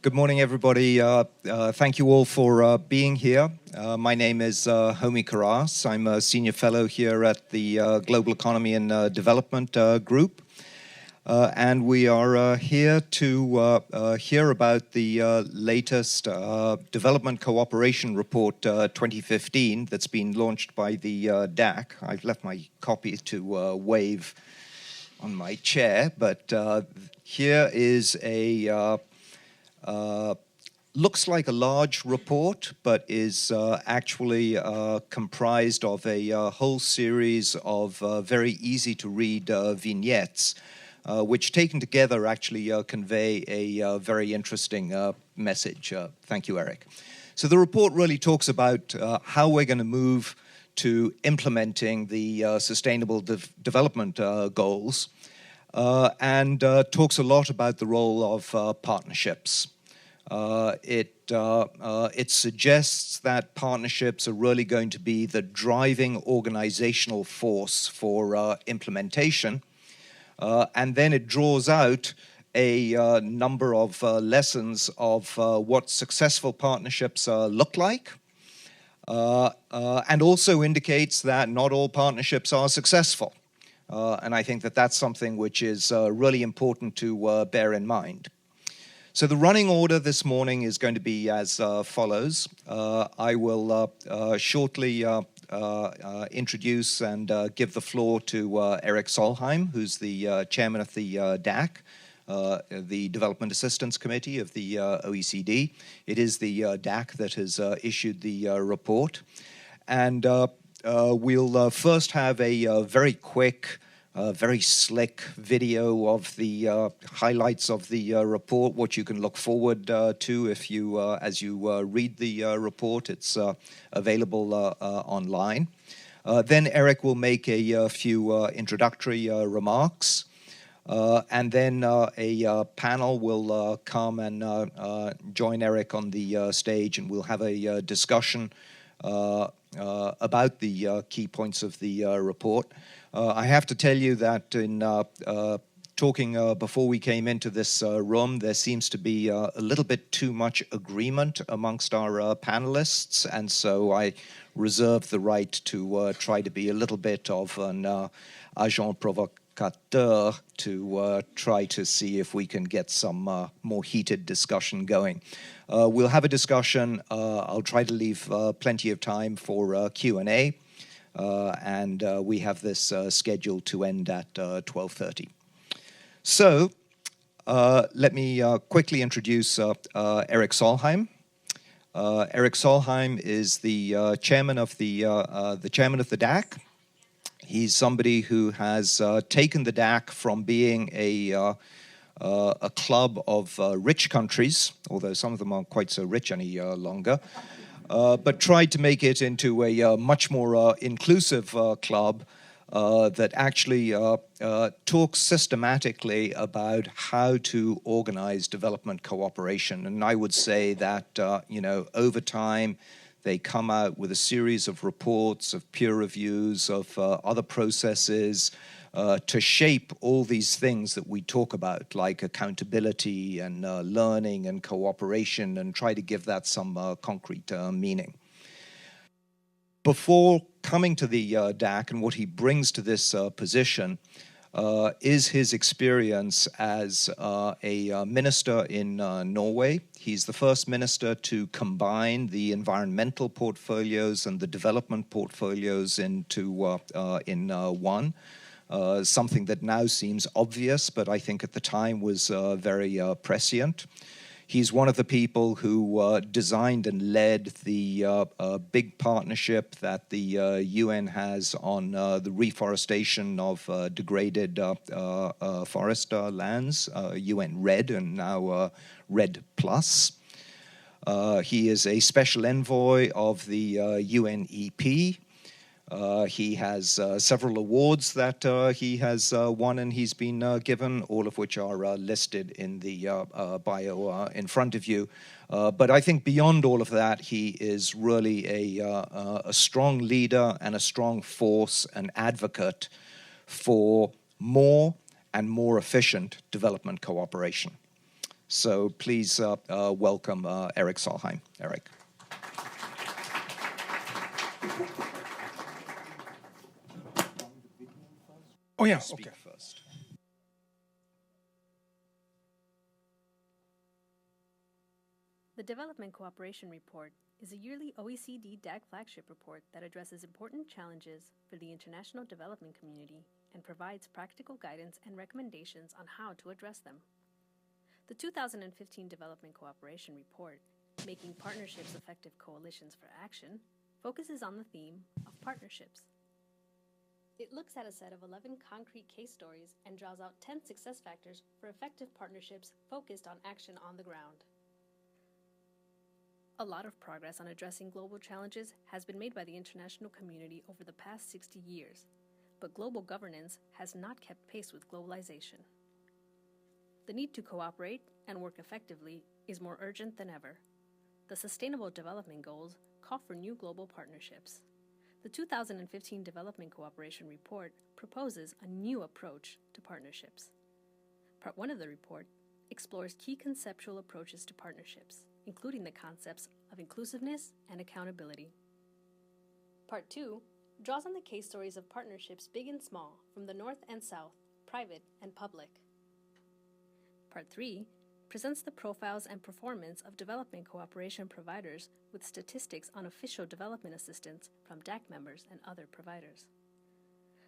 Good morning, everybody. Thank you all for being here. My name is Homi Karas. I'm a senior fellow here at the Global Economy and Development Group. And we are here to hear about the latest Development Cooperation Report 2015 that's been launched by the DAC. I've left my copy to wave on my chair, but here is a looks like a large report, but is actually comprised of a whole series of very easy to read vignettes, which taken together actually convey a very interesting message. Thank you, Eric. So the report really talks about how we're going to move to implementing the Sustainable Development Goals, and talks a lot about the role of partnerships. It suggests that partnerships are really going to be the driving organizational force for implementation, and then it draws out a number of lessons of what successful partnerships look like, and also indicates that not all partnerships are successful. And I think that that's something which is really important to bear in mind. So the running order this morning is going to be as follows. I will shortly introduce and give the floor to Eric Solheim, who's the chairman of the DAC, the Development Assistance Committee of the OECD. It is the DAC that has issued the report. And we'll first have a very quick, very slick video of the highlights of the report, what you can look forward to if you, as you read the report. It's available online. Then Eric will make a few introductory remarks, and then a panel will come and join Eric on the stage, and we'll have a discussion about the key points of the report. I have to tell you that in talking before we came into this room, there seems to be a little bit too much agreement amongst our panelists, and so I reserve the right to try to be a little bit of an agent provocateur to try to see if we can get some more heated discussion going. We'll have a discussion. I'll try to leave plenty of time for Q&A. And we have this scheduled to end at 12:30. So let me quickly introduce Eric Solheim. Eric Solheim is the chairman of the DAC. He's somebody who has taken the DAC from being a club of rich countries, although some of them aren't quite so rich any longer, but tried to make it into a much more inclusive club that actually talks systematically about how to organize development cooperation. And I would say that, over time, they come out with a series of reports, of peer reviews, of other processes to shape all these things that we talk about, like accountability and learning and cooperation, and try to give that some concrete meaning. Before coming to the DAC and what he brings to this position is his experience as a minister in Norway. He's the first minister to combine the environmental portfolios and the development portfolios into in one. Something that now seems obvious, but I think at the time was very prescient. He's one of the people who designed and led the big partnership that the UN has on the reforestation of degraded forest lands, UN RED and now RED Plus. He is a special envoy of the UNEP. He has several awards that he has won and he's been given, all of which are listed in the bio in front of you. But I think beyond all of that, he is really a strong leader and a strong force and advocate for more and more efficient development cooperation. So please welcome Eric Solheim. Eric. Oh yeah, Speak okay. first. The Development Cooperation Report is a yearly OECD DAC flagship report that addresses important challenges for the international development community and provides practical guidance and recommendations on how to address them. The 2015 Development Cooperation Report, Making Partnerships Effective Coalitions for Action, focuses on the theme of partnerships. It looks at a set of 11 concrete case stories and draws out 10 success factors for effective partnerships focused on action on the ground. A lot of progress on addressing global challenges has been made by the international community over the past 60 years, but global governance has not kept pace with globalization. The need to cooperate and work effectively is more urgent than ever. The Sustainable Development Goals call for new global partnerships. The 2015 Development Cooperation Report proposes a new approach to partnerships. Part 1 of the report explores key conceptual approaches to partnerships, including the concepts of inclusiveness and accountability. Part 2 draws on the case stories of partnerships big and small from the North and South, private and public. Part 3 presents the profiles and performance of development cooperation providers with statistics on official development assistance from DAC members and other providers.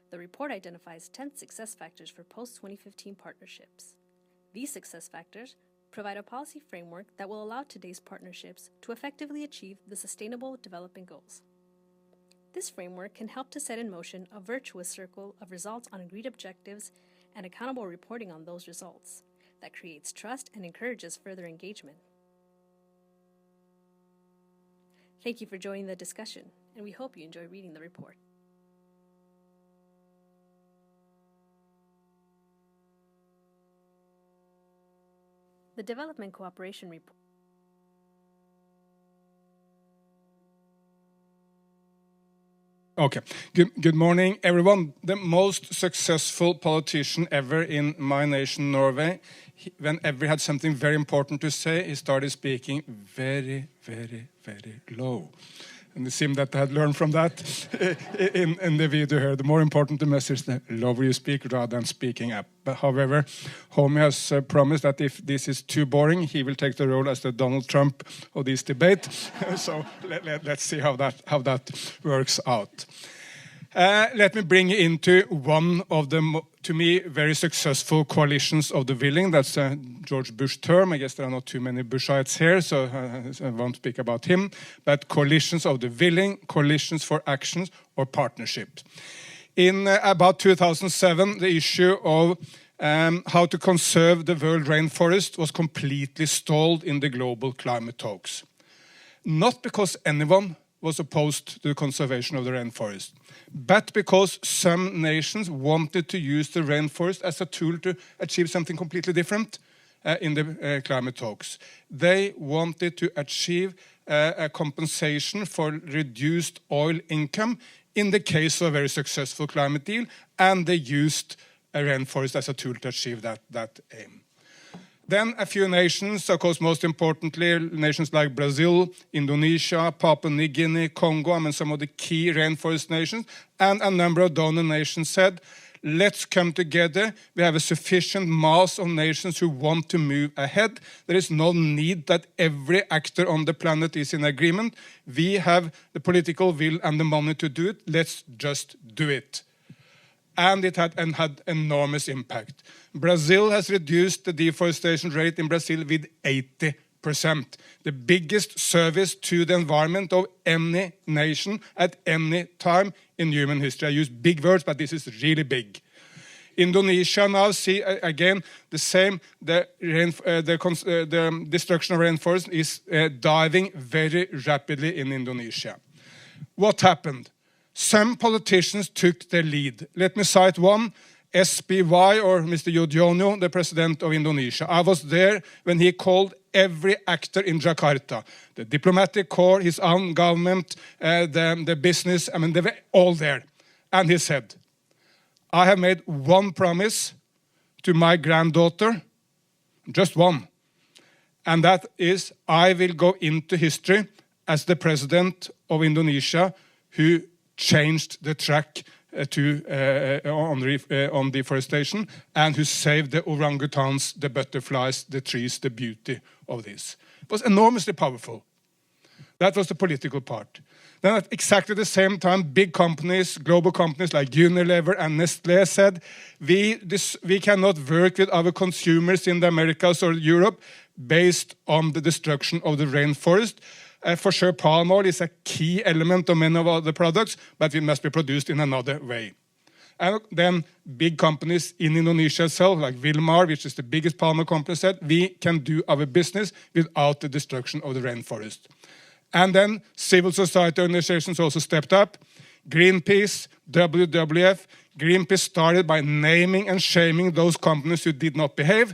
The report identifies 10 success factors for post-2015 partnerships. These success factors provide a policy framework that will allow today's partnerships to effectively achieve the Sustainable Development Goals. This framework can help to set in motion a virtuous circle of results on agreed objectives and accountable reporting on those results that creates trust and encourages further engagement. Thank you for joining the discussion, and we hope you enjoy reading the report. The Development Cooperation Report. Okay. Good morning, everyone. The most successful politician ever in my nation, Norway, whenever he had something very important to say, he started speaking very, very, very low. And it seemed that I had learned from that in the video here. The more important the message, the lower you speak rather than speaking up. But however, Homie has promised that if this is too boring, he will take the role as the Donald Trump of this debate. So let's see how that works out. Let me bring you into one of the, to me, very successful coalitions of the willing. That's George Bush term. I guess there are not too many Bushites here, so I won't speak about him. But coalitions of the willing, coalitions for actions or partnerships. In about 2007, the issue of how to conserve the world rainforest was completely stalled in the global climate talks. Not because anyone was opposed to the conservation of the rainforest, but because some nations wanted to use the rainforest as a tool to achieve something completely different in the climate talks. They wanted to achieve a compensation for reduced oil income in the case of a very successful climate deal, and they used a rainforest as a tool to achieve that aim. Then a few nations, of course, most importantly, nations like Brazil, Indonesia, Papua New Guinea, Congo, I mean some of the key rainforest nations, and a number of donor nations said, let's come together. We have a sufficient mass of nations who want to move ahead. There is no need that every actor on the planet is in agreement. We have the political will and the money to do it. Let's just do it. And it had enormous impact. Brazil has reduced the deforestation rate in Brazil with 80%. The biggest service to the environment of any nation at any time in human history. I use big words, but this is really big. Indonesia now see again the same. The destruction of rainforest is diving very rapidly in Indonesia. What happened? Some politicians took the lead. Let me cite one, SBY, or Mr. Yudhoyono, the president of Indonesia. I was there when he called every actor in Jakarta, the diplomatic corps, his own government, the business, I mean, they were all there. And he said, I have made one promise to my granddaughter, just one. and that is, I will go into history as the president of Indonesia who changed the track on deforestation, and who saved the orangutans, the butterflies, the trees, the beauty of this. It was enormously powerful. That was the political part. Then at exactly the same time, big companies, global companies like Unilever and Nestlé said, we cannot work with our consumers in the Americas or Europe based on the destruction of the rainforest. For sure, palm oil is a key element of many of the products, but it must be produced in another way. And then big companies in Indonesia itself, like Wilmar, which is the biggest palm oil company, said, we can do our business without the destruction of the rainforest. And then civil society organizations also stepped up. Greenpeace, WWF. Greenpeace started by naming and shaming those companies who did not behave,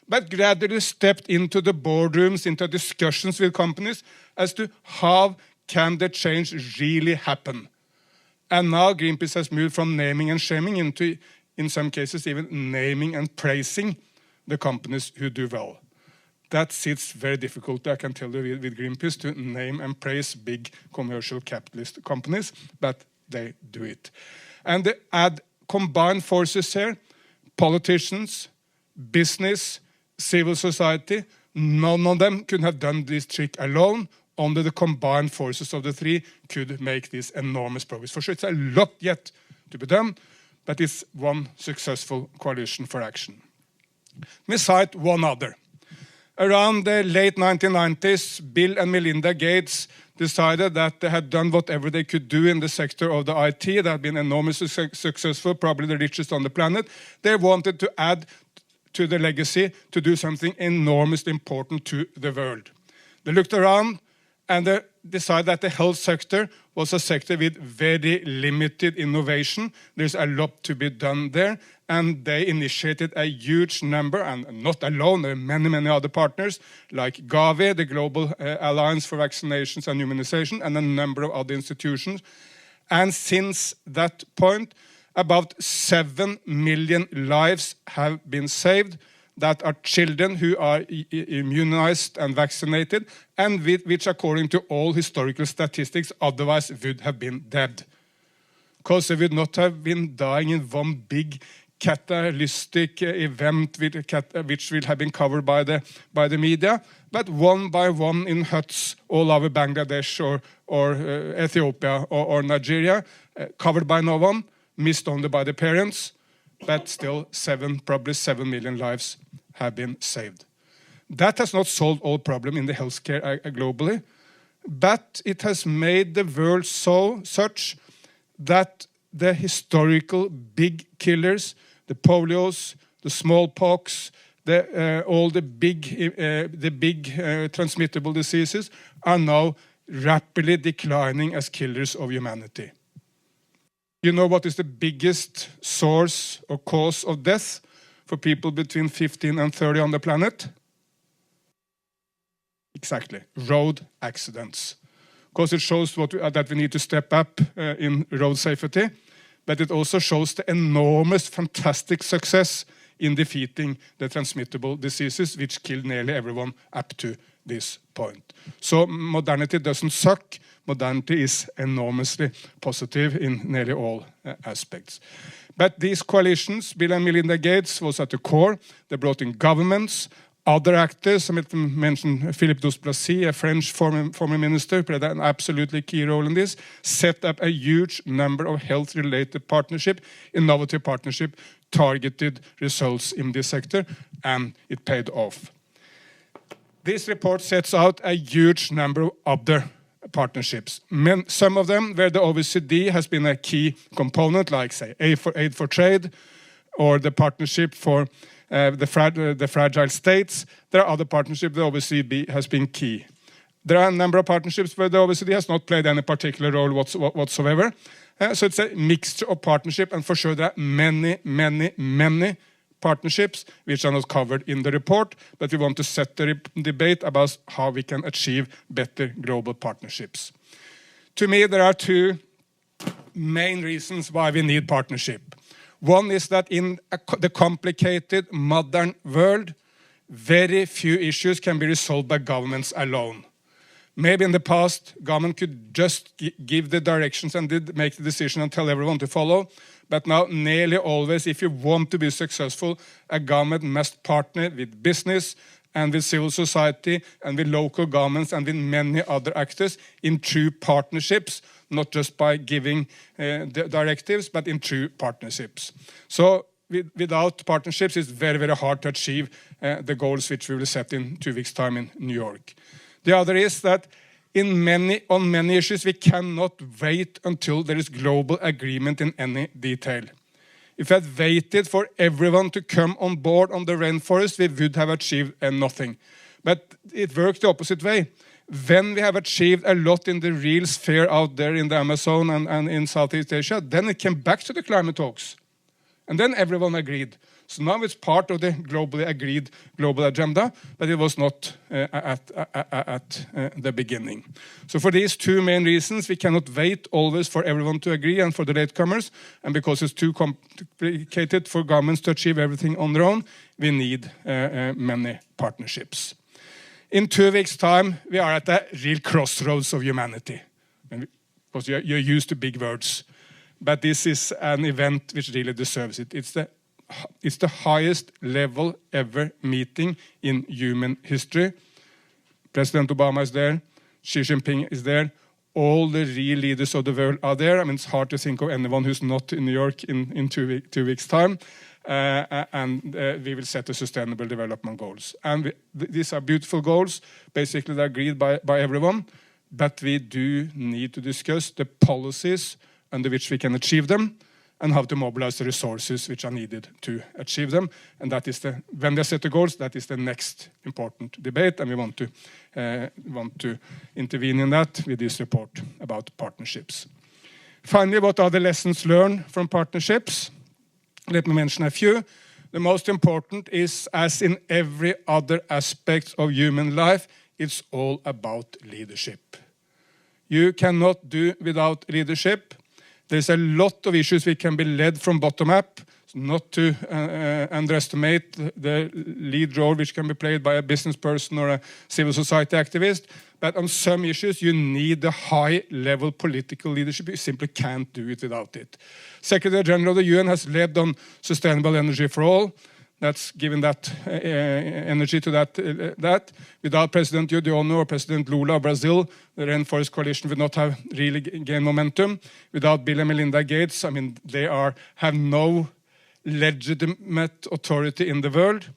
but gradually stepped into the boardrooms, into discussions with companies as to how can the change really happen. And now Greenpeace has moved from naming and shaming into, in some cases, even naming and praising the companies who do well. That sits very difficult, I can tell you, with Greenpeace, to name and praise big commercial capitalist companies, but they do it. And they add combined forces here, politicians, business, civil society. None of them could have done this trick alone. Only the combined forces of the three could make this enormous progress. For sure, it's a lot yet to be done, but it's one successful coalition for action. Let me cite one other. Around the late 1990s, Bill and Melinda Gates decided that they had done whatever they could do in the sector of the IT. They had been enormously successful, probably the richest on the planet. They wanted to add to the legacy to do something enormously important to the world. They looked around and they decided that the health sector was a sector with very limited innovation. There's a lot to be done there. And they initiated a huge number, and not alone, there are many, many other partners, like Gavi, the Global Alliance for Vaccinations and Immunization, and a number of other institutions. And since that point, about 7 million lives have been saved that are children who are immunized and vaccinated, and which, according to all historical statistics, otherwise would have been dead. Because they would not have been dying in one big catalytic event which will have been covered by the media, but one by one in huts all over Bangladesh or Ethiopia or Nigeria, covered by no one, missed only by the parents, but still probably 7 million lives have been saved. That has not solved all problems in the healthcare globally, but it has made the world such that the historical big killers, the polios, the smallpox, all the big transmittable diseases are now rapidly declining as killers of humanity. You know what is the biggest source or cause of death for people between 15 and 30 on the planet? Exactly, road accidents. Because it shows that we need to step up in road safety, but it also shows the enormous, fantastic success in defeating the transmittable diseases, which kill nearly everyone up to this point. So modernity doesn't suck. Modernity is enormously positive in nearly all aspects. But these coalitions, Bill and Melinda Gates was at the core. They brought in governments, other actors. I mentioned Philippe Douste-Blazy, a French former minister, played an absolutely key role in this, set up a huge number of health-related partnership, innovative partnership, targeted results in this sector, and it paid off. This report sets out a huge number of other partnerships. Some of them where the OECD has been a key component, like, say, Aid for Trade, or the partnership for the fragile states. There are other partnerships where the OECD has been key. There are a number of partnerships where the OECD has not played any particular role whatsoever. So it's a mixture of partnership, and for sure there are many, many, many partnerships which are not covered in the report, but we want to set the debate about how we can achieve better global partnerships. To me, there are two main reasons why we need partnership. One is that in the complicated modern world, very few issues can be resolved by governments alone. Maybe in the past, government could just give the directions and did make the decision and tell everyone to follow. But now, nearly always, if you want to be successful, a government must partner with business and with civil society and with local governments and with many other actors in true partnerships, not just by giving the directives, but in true partnerships. So without partnerships, it's very, very hard to achieve the goals which we will set in 2 weeks' time in New York. The other is that on many issues, we cannot wait until there is global agreement in any detail. If we had waited for everyone to come on board on the rainforest, we would have achieved nothing. But it worked the opposite way. When we have achieved a lot in the real sphere out there in the Amazon and in Southeast Asia, then it came back to the climate talks. And then everyone agreed. So now it's part of the globally agreed global agenda, but it was not at the beginning. So for these two main reasons, we cannot wait always for everyone to agree and for the latecomers, and because it's too complicated for governments to achieve everything on their own, we need many partnerships. In 2 weeks' time, we are at a real crossroads of humanity, because you're used to big words. But this is an event which really deserves it. It's the highest level ever meeting in human history. President Obama is there. Xi Jinping is there. All the real leaders of the world are there. I mean, it's hard to think of anyone who's not in New York in 2 weeks' time. We will set the Sustainable Development Goals. And these are beautiful goals. Basically, they're agreed by everyone. But we do need to discuss the policies under which we can achieve them, and how to mobilize the resources which are needed to achieve them. And that is when they set the goals, that is the next important debate, and we want to intervene in that with this report about partnerships. Finally, what are the lessons learned from partnerships? Let me mention a few. The most important is, as in every other aspect of human life, it's all about leadership. You cannot do without leadership. There's a lot of issues which can be led from bottom up, not to underestimate the lead role which can be played by a business person or a civil society activist. But on some issues, you need the high-level political leadership. You simply can't do it without it. Secretary General of the UN has led on sustainable energy for all. That's given that energy to that. Without President Yudhoyono or President Lula of Brazil, the Rainforest Coalition would not have really gained momentum. Without Bill and Melinda Gates, I mean, they have no legitimate authority in the world.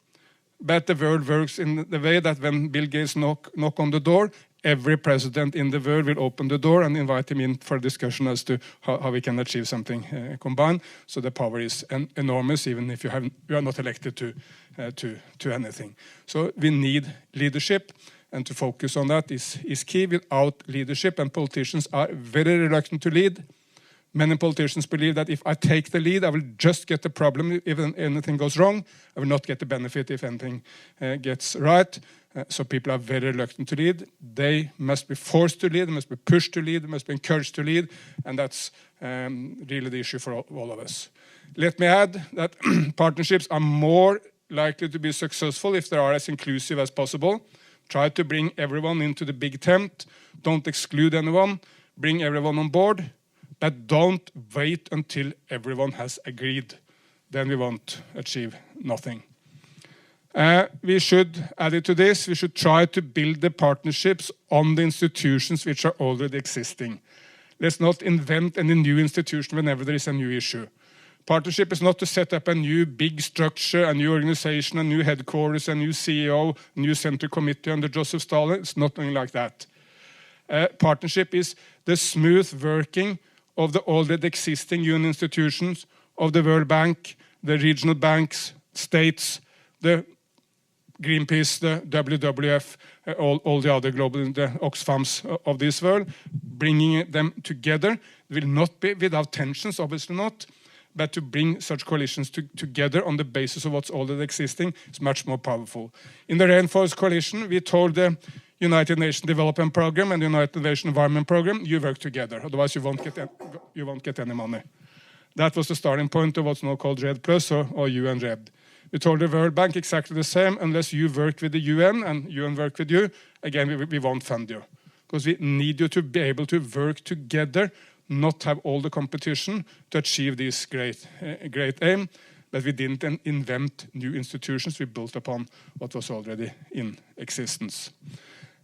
But the world works in the way that when Bill Gates knock on the door, every president in the world will open the door and invite him in for a discussion as to how we can achieve something combined. So the power is enormous, even if you are not elected to anything. So we need leadership, and to focus on that is key. Without leadership, and politicians are very reluctant to lead. Many politicians believe that if I take the lead, I will just get the problem if anything goes wrong. I will not get the benefit if anything gets right. So people are very reluctant to lead. They must be forced to lead, they must be pushed to lead, they must be encouraged to lead, and that's really the issue for all of us. Let me add that partnerships are more likely to be successful if they are as inclusive as possible. Try to bring everyone into the big tent. Don't exclude anyone. Bring everyone on board. But don't wait until everyone has agreed. Then we won't achieve nothing. We should, added to this, we should try to build the partnerships on the institutions which are already existing. Let's not invent any new institution whenever there is a new issue. Partnership is not to set up a new big structure, a new organization, a new headquarters, a new CEO, a new central committee under Joseph Stalin. It's not only like that. Partnership is the smooth working of the already existing UN institutions, of the World Bank, the regional banks, states, the Greenpeace, the WWF, all the other global, the Oxfams of this world, bringing them together. It will not be without tensions, obviously not, but to bring such coalitions together on the basis of what's already existing is much more powerful. In the Rainforest Coalition, we told the United Nations Development Program and the United Nations Environment Program, you work together, otherwise you won't get any money. That was the starting point of what's now called RED Plus or UN RED. We told the World Bank exactly the same: unless you work with the UN and UN work with you, again, we won't fund you. Because we need you to be able to work together, not have all the competition to achieve this great aim. But we didn't invent new institutions, we built upon what was already in existence.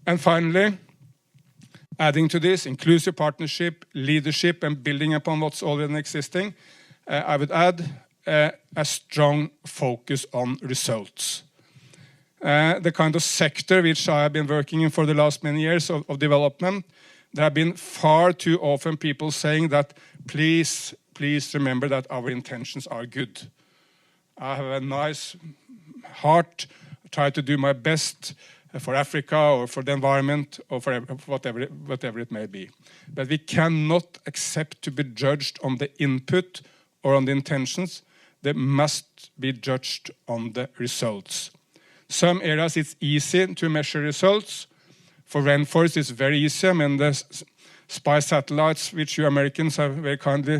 And finally, adding to this, inclusive partnership, leadership, and building upon what's already existing, I would add a strong focus on results. The kind of sector which I have been working in for the last many years of development, there have been far too often people saying that, please remember that our intentions are good. I have a nice heart, try to do my best for Africa or for the environment or for whatever it may be. But we cannot accept to be judged on the input or on the intentions. They must be judged on the results. Some areas it's easy to measure results. For rainforest it's very easy. I mean, the spy satellites, which you Americans have very kindly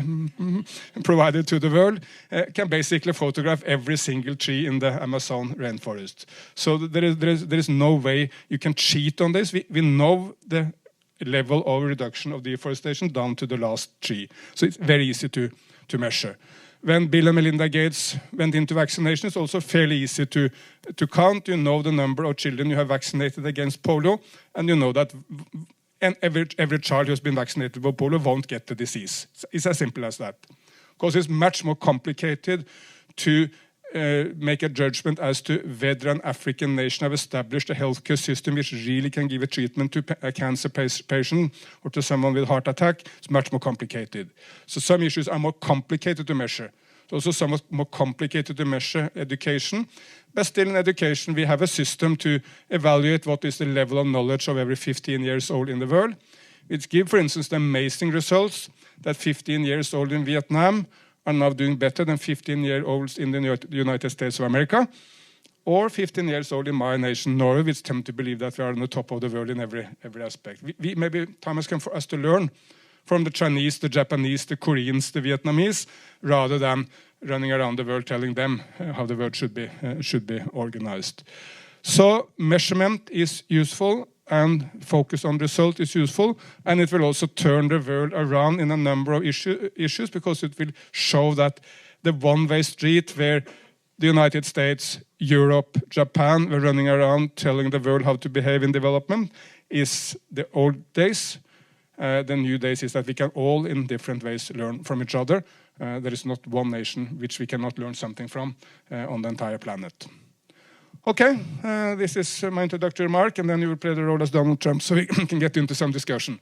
provided to the world, can basically photograph every single tree in the Amazon rainforest. So there is no way you can cheat on this. We know the level of reduction of deforestation down to the last tree. So it's very easy to measure. When Bill and Melinda Gates went into vaccination, it's also fairly easy to count. You know the number of children you have vaccinated against polio, and you know that every child who has been vaccinated with polio won't get the disease. It's as simple as that. Because it's much more complicated to make a judgment as to whether an African nation have established a healthcare system which really can give a treatment to a cancer patient or to someone with a heart attack. It's much more complicated. So some issues are more complicated to measure. It's also somewhat more complicated to measure education. But still in education, we have a system to evaluate what is the level of knowledge of every 15 years old in the world. It gives, for instance, the amazing results that 15 years old in Vietnam are now doing better than 15-year-olds in the United States of America, or 15 years old in my nation, Norway, which tend to believe that we are on the top of the world in every aspect. Maybe time has come for us to learn from the Chinese, the Japanese, the Koreans, the Vietnamese, rather than running around the world telling them how the world should be organized. So measurement is useful, and focus on result is useful, and it will also turn the world around in a number of issues, because it will show that the one-way street where the United States, Europe, Japan were running around telling the world how to behave in development is the old days. The new days is that we can all in different ways learn from each other. There is not one nation which we cannot learn something from on the entire planet. Okay, this is my introductory remark, and then you will play the role as Donald Trump so we can get into some discussion.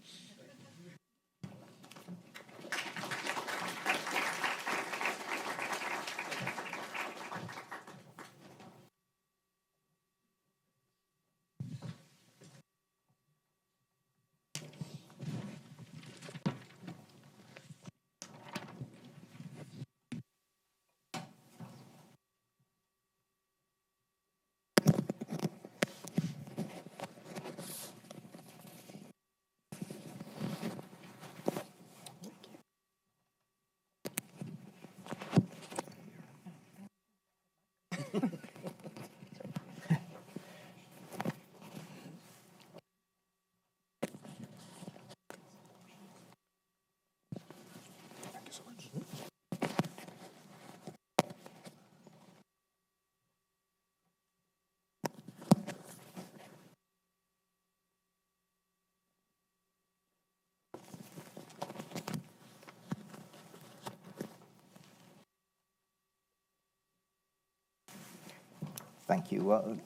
Thank you.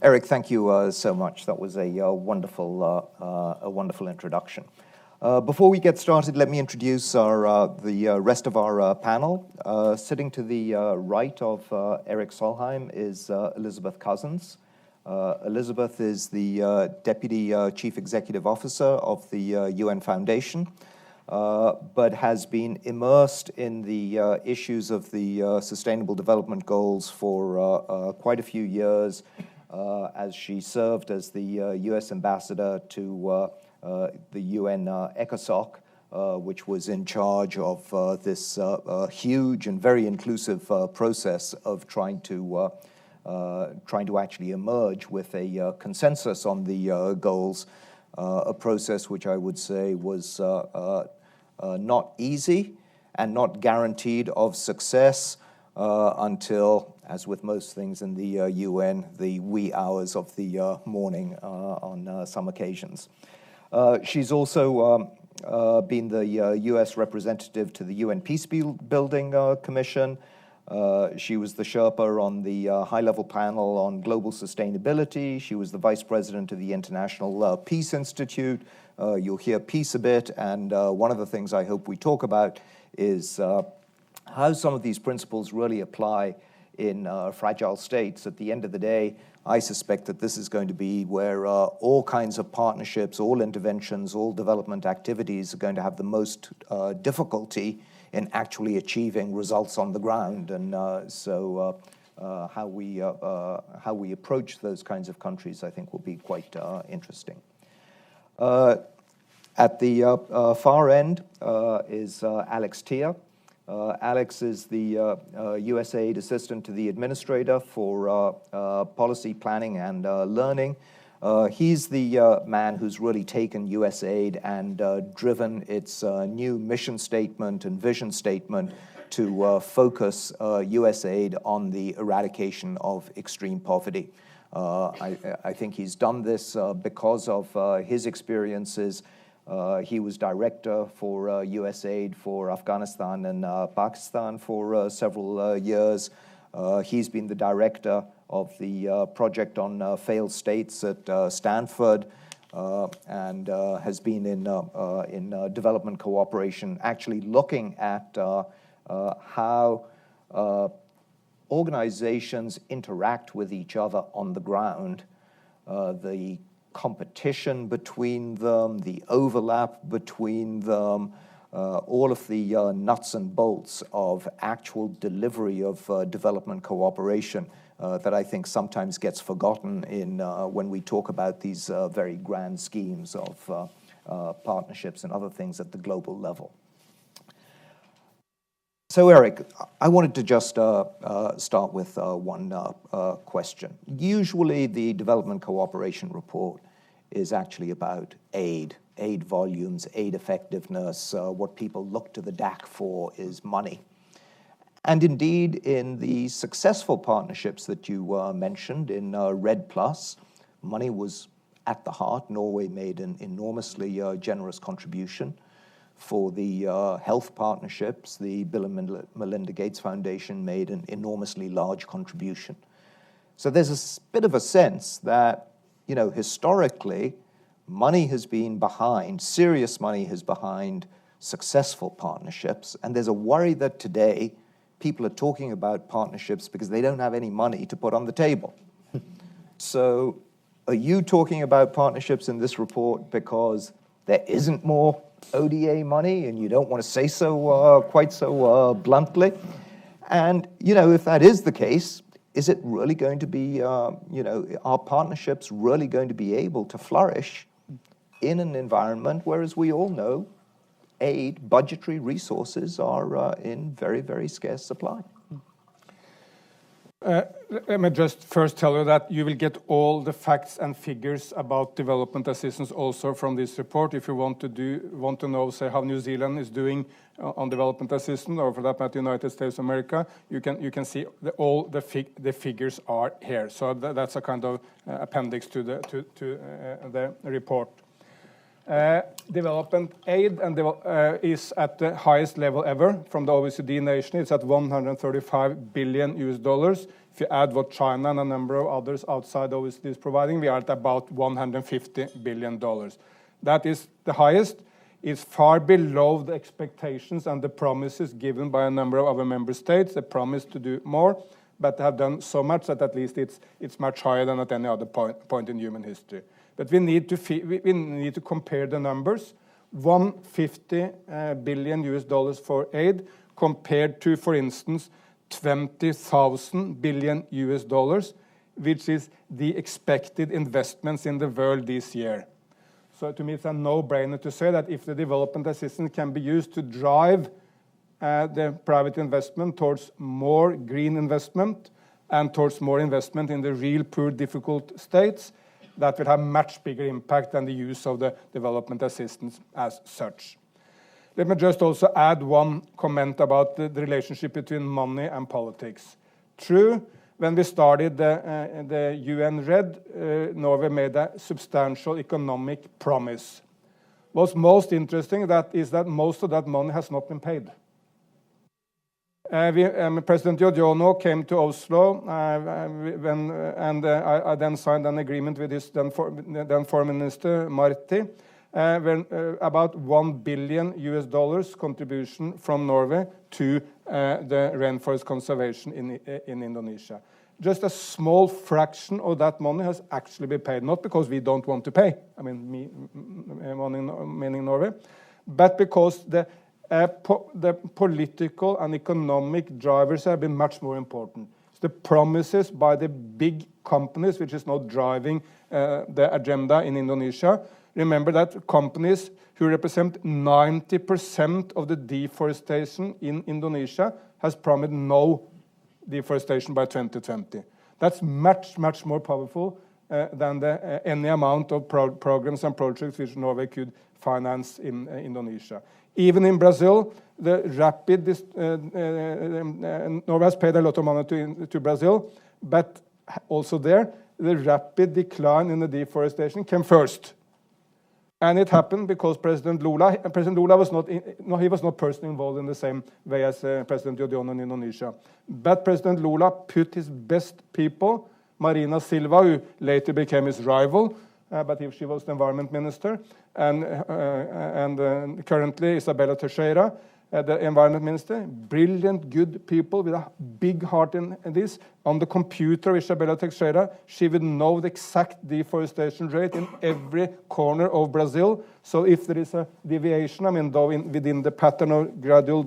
Eric, thank you so much. That was a wonderful introduction. Before we get started, let me introduce the rest of our panel. Sitting to the right of Eric Solheim is Elizabeth Cousins. Elizabeth is the Deputy Chief Executive Officer of the UN Foundation, but has been immersed in the issues of the Sustainable Development Goals for quite a few years, as she served as the U.S. ambassador to the UN ECOSOC which was in charge of this huge and very inclusive process of trying to actually emerge with a consensus on the goals, a process which I would say was not easy and not guaranteed of success until, as with most things in the UN, the wee hours of the morning on some occasions. She's also been the US representative to the UN Peacebuilding Commission. She was the Sherpa on the high-level panel on global sustainability. She was the vice president of the International Peace Institute. You'll hear peace a bit, and one of the things I hope we talk about is how some of these principles really apply in fragile states. At the end of the day, I suspect that this is going to be where all kinds of partnerships, all interventions, all development activities are going to have the most difficulty in actually achieving results on the ground. And so how we approach those kinds of countries, I think, will be quite interesting. At the far end is Alex Tier. Alex is the USAID Assistant to the Administrator for Policy Planning and Learning. He's the man who's really taken USAID and driven its new mission statement and vision statement to focus USAID on the eradication of extreme poverty. I think he's done this because of his experiences. He was director for USAID for Afghanistan and Pakistan for several years. He's been the director of the project on failed states at Stanford and has been in development cooperation, actually looking at how organizations interact with each other on the ground, the competition between them, the overlap between them, all of the nuts and bolts of actual delivery of development cooperation that I think sometimes gets forgotten in when we talk about these very grand schemes of partnerships and other things at the global level. So, Eric, I wanted to just start with one question. Usually the development cooperation report is actually about aid volumes, aid effectiveness. What people look to the DAC for is money. And indeed, in the successful partnerships that you mentioned in RED+, money was at the heart. Norway made an enormously generous contribution. For the health partnerships, the Bill and Melinda Gates Foundation made an enormously large contribution. So there's a bit of a sense that, historically, money has been behind, serious money has behind successful partnerships, and there's a worry that today people are talking about partnerships because they don't have any money to put on the table. So are you talking about partnerships in this report because there isn't more ODA money and you don't want to say so quite so bluntly? And, if that is the case, is it really going to be, are partnerships really going to be able to flourish in an environment where, as we all know, aid, budgetary resources are in very, very scarce supply? Let me just first tell you that you will get all the facts and figures about development assistance also from this report. If you want to know, say, how New Zealand is doing on development assistance, or for that matter, United States of America, you can see all the figures are here. So that's a kind of appendix to the report. Development aid is at the highest level ever from the OECD nation. It's at $135 billion. If you add what China and a number of others outside OECD is providing, we are at about $150 billion. That is the highest. It's far below the expectations and the promises given by a number of our member states. They promised to do more, but have done so much that at least it's much higher than at any other point in human history. But we need to compare the numbers. $150 billion for aid compared to, for instance, $20,000 billion, which is the expected investments in the world this year. So to me, it's a no-brainer to say that if the development assistance can be used to drive the private investment towards more green investment and towards more investment in the real poor, difficult states, that will have much bigger impact than the use of the development assistance as such. Let me just also add one comment about the relationship between money and politics. True, when we started the UN RED, Norway made a substantial economic promise. What's most interesting is that most of that money has not been paid. President Yudhoyono came to Oslo I then signed an agreement with his then Foreign Minister Marti, about $1 billion contribution from Norway to the rainforest conservation in Indonesia. Just a small fraction of that money has actually been paid, not because we don't want to pay, meaning Norway, but because the political and economic drivers have been much more important. It's the promises by the big companies which is now driving the agenda in Indonesia. Remember that companies who represent 90% of the deforestation in Indonesia has promised no deforestation by 2020. That's much, much more powerful than any amount of programs and projects which Norway could finance in Indonesia. Even in Brazil, the rapid Norway has paid a lot of money to Brazil, but also there, the rapid decline in the deforestation came first. And it happened because President Lula was not personally involved in the same way as President Yudhoyono in Indonesia. But President Lula put his best people, Marina Silva, who later became his rival, but she was the environment minister, and currently Isabella Teixeira, the environment minister, brilliant, good people with a big heart in this. On the computer, Isabella Teixeira, she would know the exact deforestation rate in every corner of Brazil. So if there is a deviation, within the pattern of gradual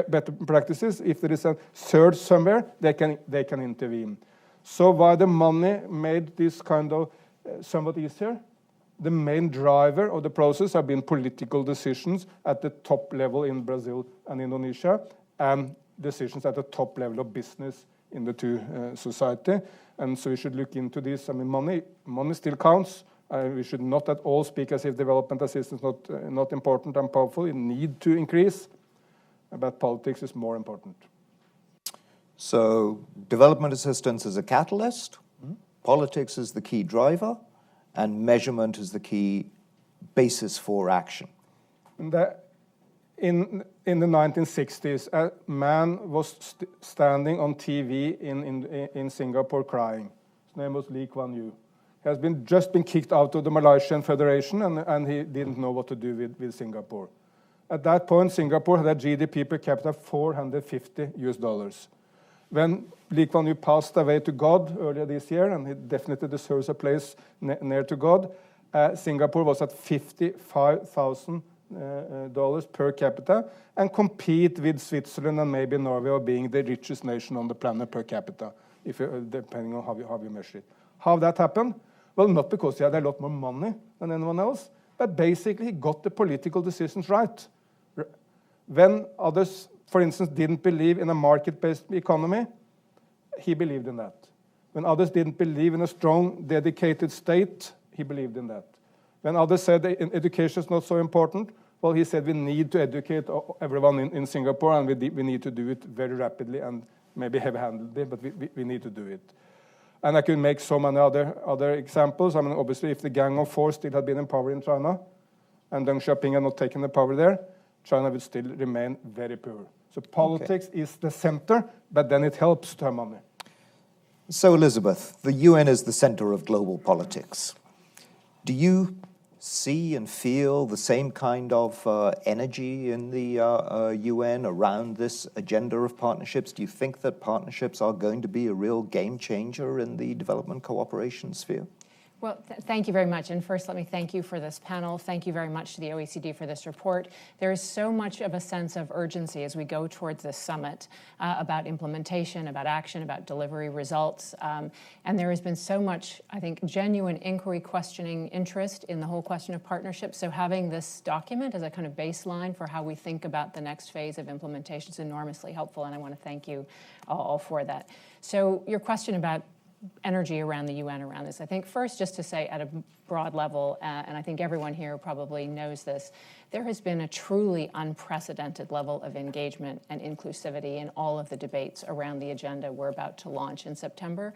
better practices, if there is a surge somewhere, they can intervene. So while the money made this kind of somewhat easier, the main driver of the process have been political decisions at the top level in Brazil and Indonesia, and decisions at the top level of business in the two society. And so we should look into this. Money still counts. We should not at all speak as if development assistance is not important and powerful. It need to increase, but politics is more important. So development assistance is a catalyst, politics is the key driver, and measurement is the key basis for action. In the 1960s, a man was standing on TV in Singapore crying. His name was Lee Kuan Yew. He has just been kicked out of the Malaysian Federation, and he didn't know what to do with Singapore. At that point, Singapore had a GDP per capita of $450. When Lee Kuan Yew passed away to God earlier this year, and he definitely deserves a place near to God, Singapore was at $55,000 per capita and compete with Switzerland and maybe Norway of being the richest nation on the planet per capita, depending on how you measure it. How that happened? Well, not because he had a lot more money than anyone else, but basically he got the political decisions right. When others, for instance, didn't believe in a market-based economy, he believed in that. When others didn't believe in a strong, dedicated state, he believed in that. When others said education is not so important, well, he said we need to educate everyone in Singapore, and we need to do it very rapidly and maybe heavy-handedly, but we need to do it. And I could make so many other examples. Obviously, if the Gang of Four still had been in power in China, and Deng Xiaoping had not taken the power there, China would still remain very poor. So politics is the center, but then it helps to have money. So, Elizabeth, the UN is the center of global politics. Do you see and feel the same kind of energy in the UN around this agenda of partnerships? Do you think that partnerships are going to be a real game changer in the development cooperation sphere? Well, thank you very much. And first, let me thank you for this panel. Thank you very much to the OECD for this report. There is so much of a sense of urgency as we go towards this summit about implementation, about action, about delivery results. And there has been so much, I think, genuine inquiry, questioning, interest in the whole question of partnerships. So having this document as a kind of baseline for how we think about the next phase of implementation is enormously helpful. And I want to thank you all for that. So your question about energy around the UN around this. I think first, just to say at a broad level, and I think everyone here probably knows this, there has been a truly unprecedented level of engagement and inclusivity in all of the debates around the agenda we're about to launch in September.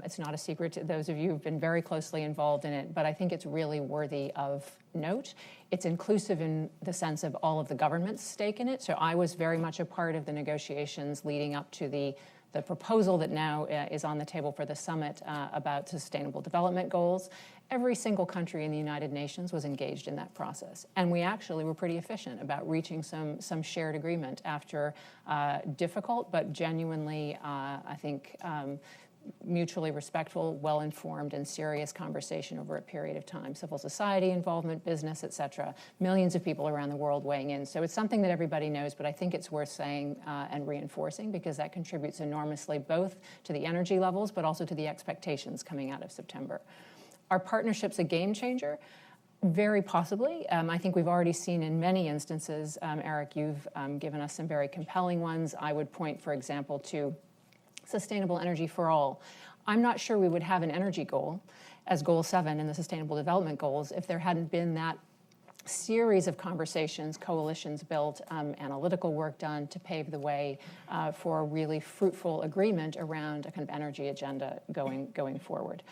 It's not a secret to those of you who've been very closely involved in it, but I think it's really worthy of note. It's inclusive in the sense of all of the government's stake in it. So I was very much a part of the negotiations leading up to the proposal that now is on the table for the summit about sustainable development goals. Every single country in the United Nations was engaged in that process. And we actually were pretty efficient about reaching some shared agreement after difficult but genuinely, I think, mutually respectful, well-informed, and serious conversation over a period of time. Civil society involvement, business, et cetera. Millions of people around the world weighing in. So it's something that everybody knows, but I think it's worth saying and reinforcing because that contributes enormously both to the energy levels, but also to the expectations coming out of September. Are partnerships a game changer? Very possibly. I think we've already seen in many instances, Eric, you've given us some very compelling ones. I would point, for example, to sustainable energy for all. I'm not sure we would have an energy goal as Goal 7 in the Sustainable Development Goals if there hadn't been that series of conversations, coalitions built, analytical work done to pave the way for a really fruitful agreement around a kind of energy agenda going forward.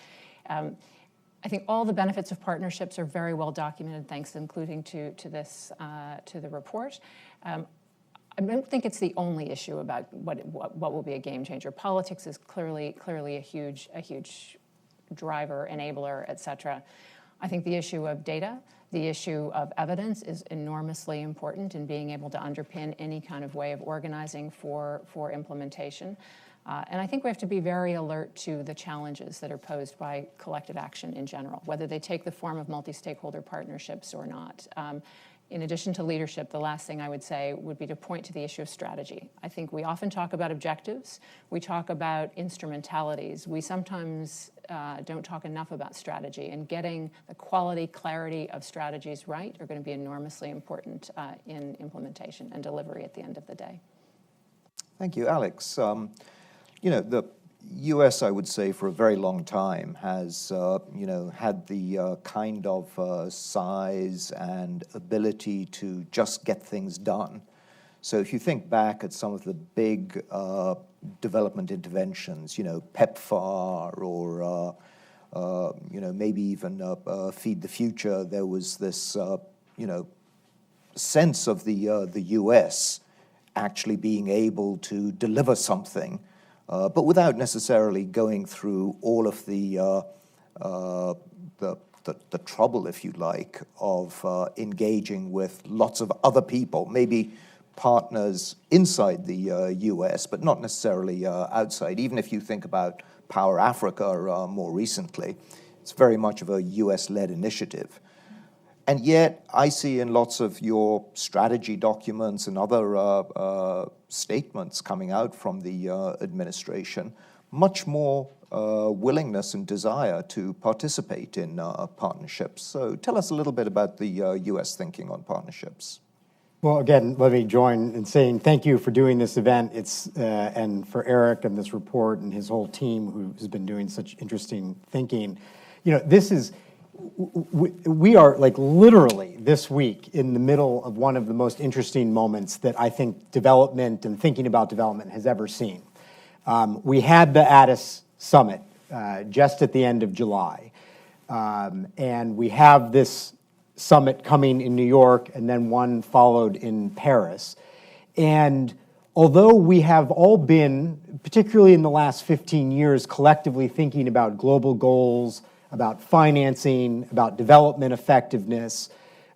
I think all the benefits of partnerships are very well documented, thanks including to the report. I don't think it's the only issue about what will be a game changer. Politics is clearly a huge driver, enabler, et cetera. I think the issue of data, the issue of evidence is enormously important in being able to underpin any kind of way of organizing for implementation. And I think we have to be very alert to the challenges that are posed by collective action in general, whether they take the form of multi-stakeholder partnerships or not. In addition to leadership, the last thing I would say would be to point to the issue of strategy. I think we often talk about objectives. We talk about instrumentalities. We sometimes don't talk enough about strategy, and getting the quality, clarity of strategies right are going to be enormously important in implementation and delivery at the end of the day. Thank you, Alex. The U.S., I would say, for a very long time has, had the kind of size and ability to just get things done. So if you think back at some of the big development interventions, PEPFAR or, maybe even Feed the Future, there was this, sense of the U.S. actually being able to deliver something but without necessarily going through all of the trouble, if you like, of engaging with lots of other people, maybe partners inside the U.S., but not necessarily outside. Even if you think about Power Africa more recently, it's very much of a U.S.-led initiative. And yet, I see in lots of your strategy documents and other statements coming out from the administration, much more willingness and desire to participate in partnerships. So tell us a little bit about the U.S. thinking on partnerships. Well, again, let me join in saying thank you for doing this event. And for Eric and this report and his whole team who's been doing such interesting thinking. This is... We are like literally this week in the middle of one of the most interesting moments that I think development and thinking about development has ever seen. We had the Addis Summit just at the end of July. And we have this summit coming in New York and then one followed in Paris. And although we have all been, particularly in the last 15 years, collectively thinking about global goals, about financing, about development effectiveness.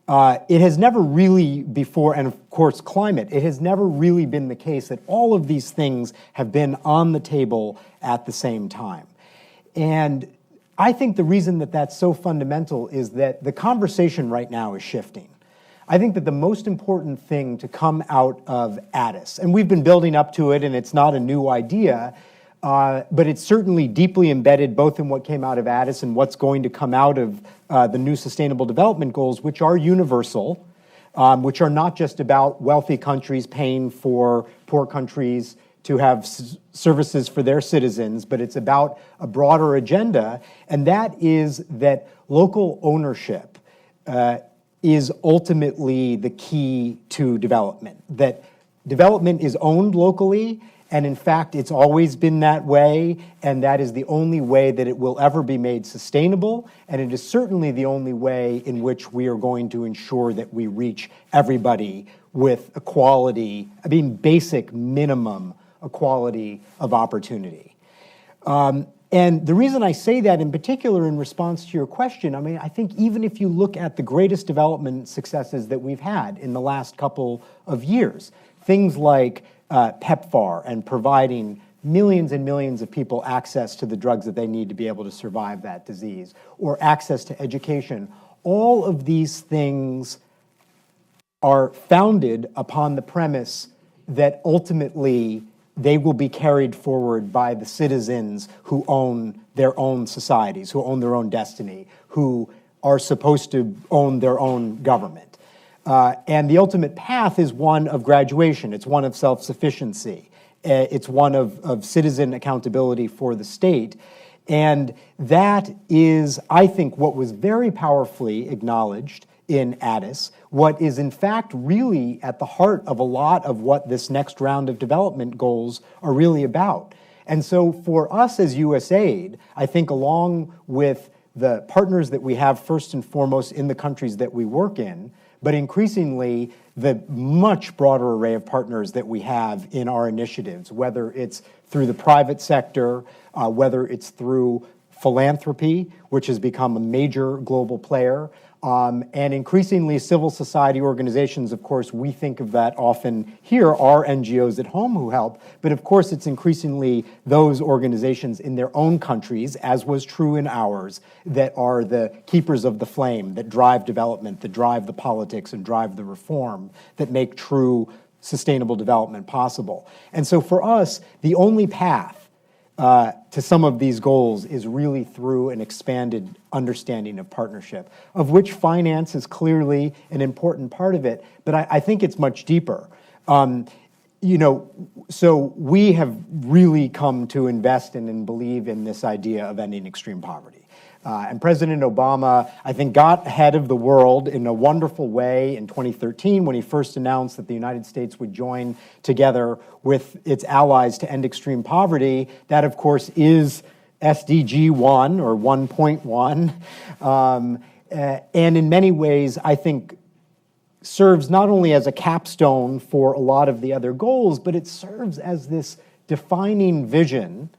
It has never really before, and of course climate, it has never really been the case that all of these things have been on the table at the same time. And I think the reason that that's so fundamental is that the conversation right now is shifting. I think that the most important thing to come out of Addis, and we've been building up to it, and it's not a new idea, but it's certainly deeply embedded both in what came out of Addis and what's going to come out of the new Sustainable Development Goals, which are universal, which are not just about wealthy countries paying for poor countries to have services for their citizens, but it's about a broader agenda, and that is that local ownership is ultimately the key to development, that development is owned locally, and in fact, it's always been that way, and that is the only way that it will ever be made sustainable, and it is certainly the only way in which we are going to ensure that we reach everybody with equality, basic minimum equality of opportunity. And the reason I say that in particular in response to your question, I think even if you look at the greatest development successes that we've had in the last couple of years, things like PEPFAR and providing millions and millions of people access to the drugs that they need to be able to survive that disease, or access to education, all of these things are founded upon the premise that ultimately they will be carried forward by the citizens who own their own societies, who own their own destiny, who are supposed to own their own government. And the ultimate path is one of graduation. It's one of self-sufficiency. It's one of citizen accountability for the state. And that is, I think, what was very powerfully acknowledged in Addis, what is in fact really at the heart of a lot of what this next round of development goals are really about. And so for us as USAID, I think along with the partners that we have first and foremost in the countries that we work in, but increasingly the much broader array of partners that we have in our initiatives, whether it's through the private sector, whether it's through philanthropy, which has become a major global player, and increasingly civil society organizations. Of course, we think of that often here, are NGOs at home who help, but of course it's increasingly those organizations in their own countries, as was true in ours, that are the keepers of the flame, that drive development, that drive the politics and drive the reform, that make true sustainable development possible. And so for us, the only path to some of these goals is really through an expanded understanding of partnership, of which finance is clearly an important part of it, but I think it's much deeper. So we have really come to invest in and believe in this idea of ending extreme poverty. And President Obama, I think, got ahead of the world in a wonderful way in 2013 when he first announced that the United States would join together with its allies to end extreme poverty. That, of course, is SDG 1 or 1.1. And in many ways, I think, serves not only as a capstone for a lot of the other goals, but it serves as this defining vision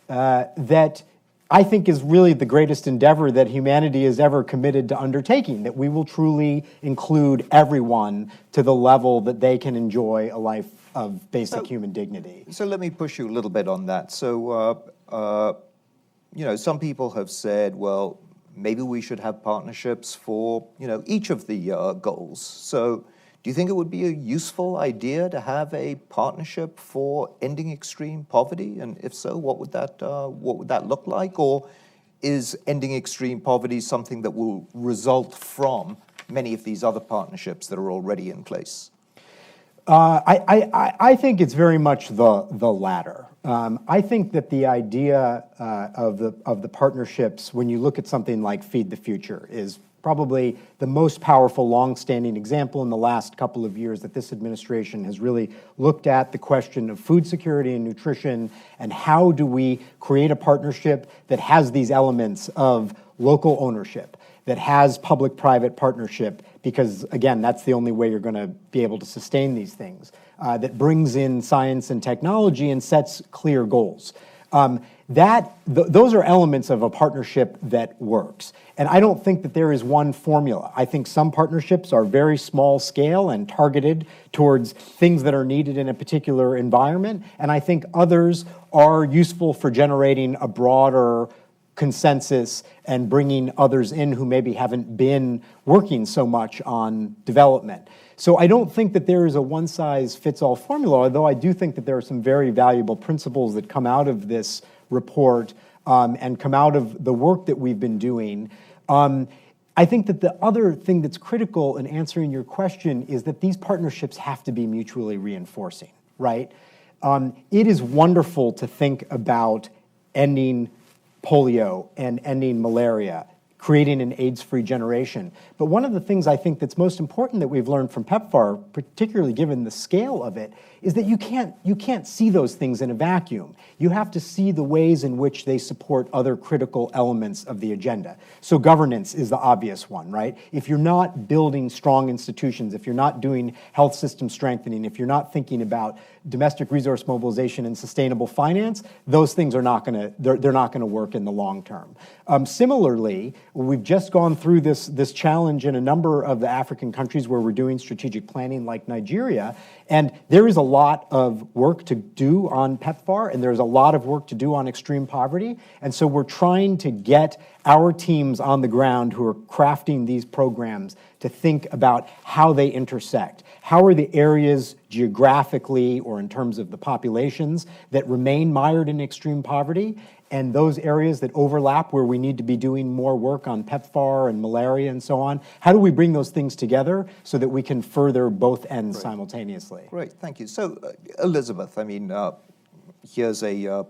that I think is really the greatest endeavor that humanity has ever committed to undertaking, that we will truly include everyone to the level that they can enjoy a life of basic human dignity. So let me push you a little bit on that. So, some people have said, well, maybe we should have partnerships for, each of the goals. So do you think it would be a useful idea to have a partnership for ending extreme poverty? And if so, what would that look like? Or is ending extreme poverty something that will result from many of these other partnerships that are already in place? I think it's very much the latter. I think that the idea of the partnerships, when you look at something like Feed the Future, is probably the most powerful, long-standing example in the last couple of years that this administration has really looked at the question of food security and nutrition, and how do we create a partnership that has these elements of local ownership, that has public-private partnership, because, again, that's the only way you're going to be able to sustain these things, that brings in science and technology and sets clear goals. Those are elements of a partnership that works. And I don't think that there is one formula. I think some partnerships are very small scale and targeted towards things that are needed in a particular environment. And I think others are useful for generating a broader consensus and bringing others in who maybe haven't been working so much on development. So I don't think that there is a one-size-fits-all formula, although I do think that there are some very valuable principles that come out of this report and come out of the work that we've been doing. I think that the other thing that's critical in answering your question is that these partnerships have to be mutually reinforcing, right? It is wonderful to think about ending polio and ending malaria, creating an AIDS-free generation. But one of the things I think that's most important that we've learned from PEPFAR, particularly given the scale of it, is that you can't see those things in a vacuum. You have to see the ways in which they support other critical elements of the agenda. So governance is the obvious one, right? If you're not building strong institutions, if you're not doing health system strengthening, if you're not thinking about domestic resource mobilization and sustainable finance, those things are not going to, they're not going to work in the long term. Similarly, we've just gone through this challenge in a number of the African countries where we're doing strategic planning like Nigeria, and there is a lot of work to do on PEPFAR, and there's a lot of work to do on extreme poverty, and so we're trying to get our teams on the ground who are crafting these programs to think about how they intersect. How are the areas geographically or in terms of the populations that remain mired in extreme poverty, and those areas that overlap where we need to be doing more work on PEPFAR and malaria and so on? How do we bring those things together so that we can further both ends simultaneously? Great, thank you. So, Elizabeth, I mean, here's a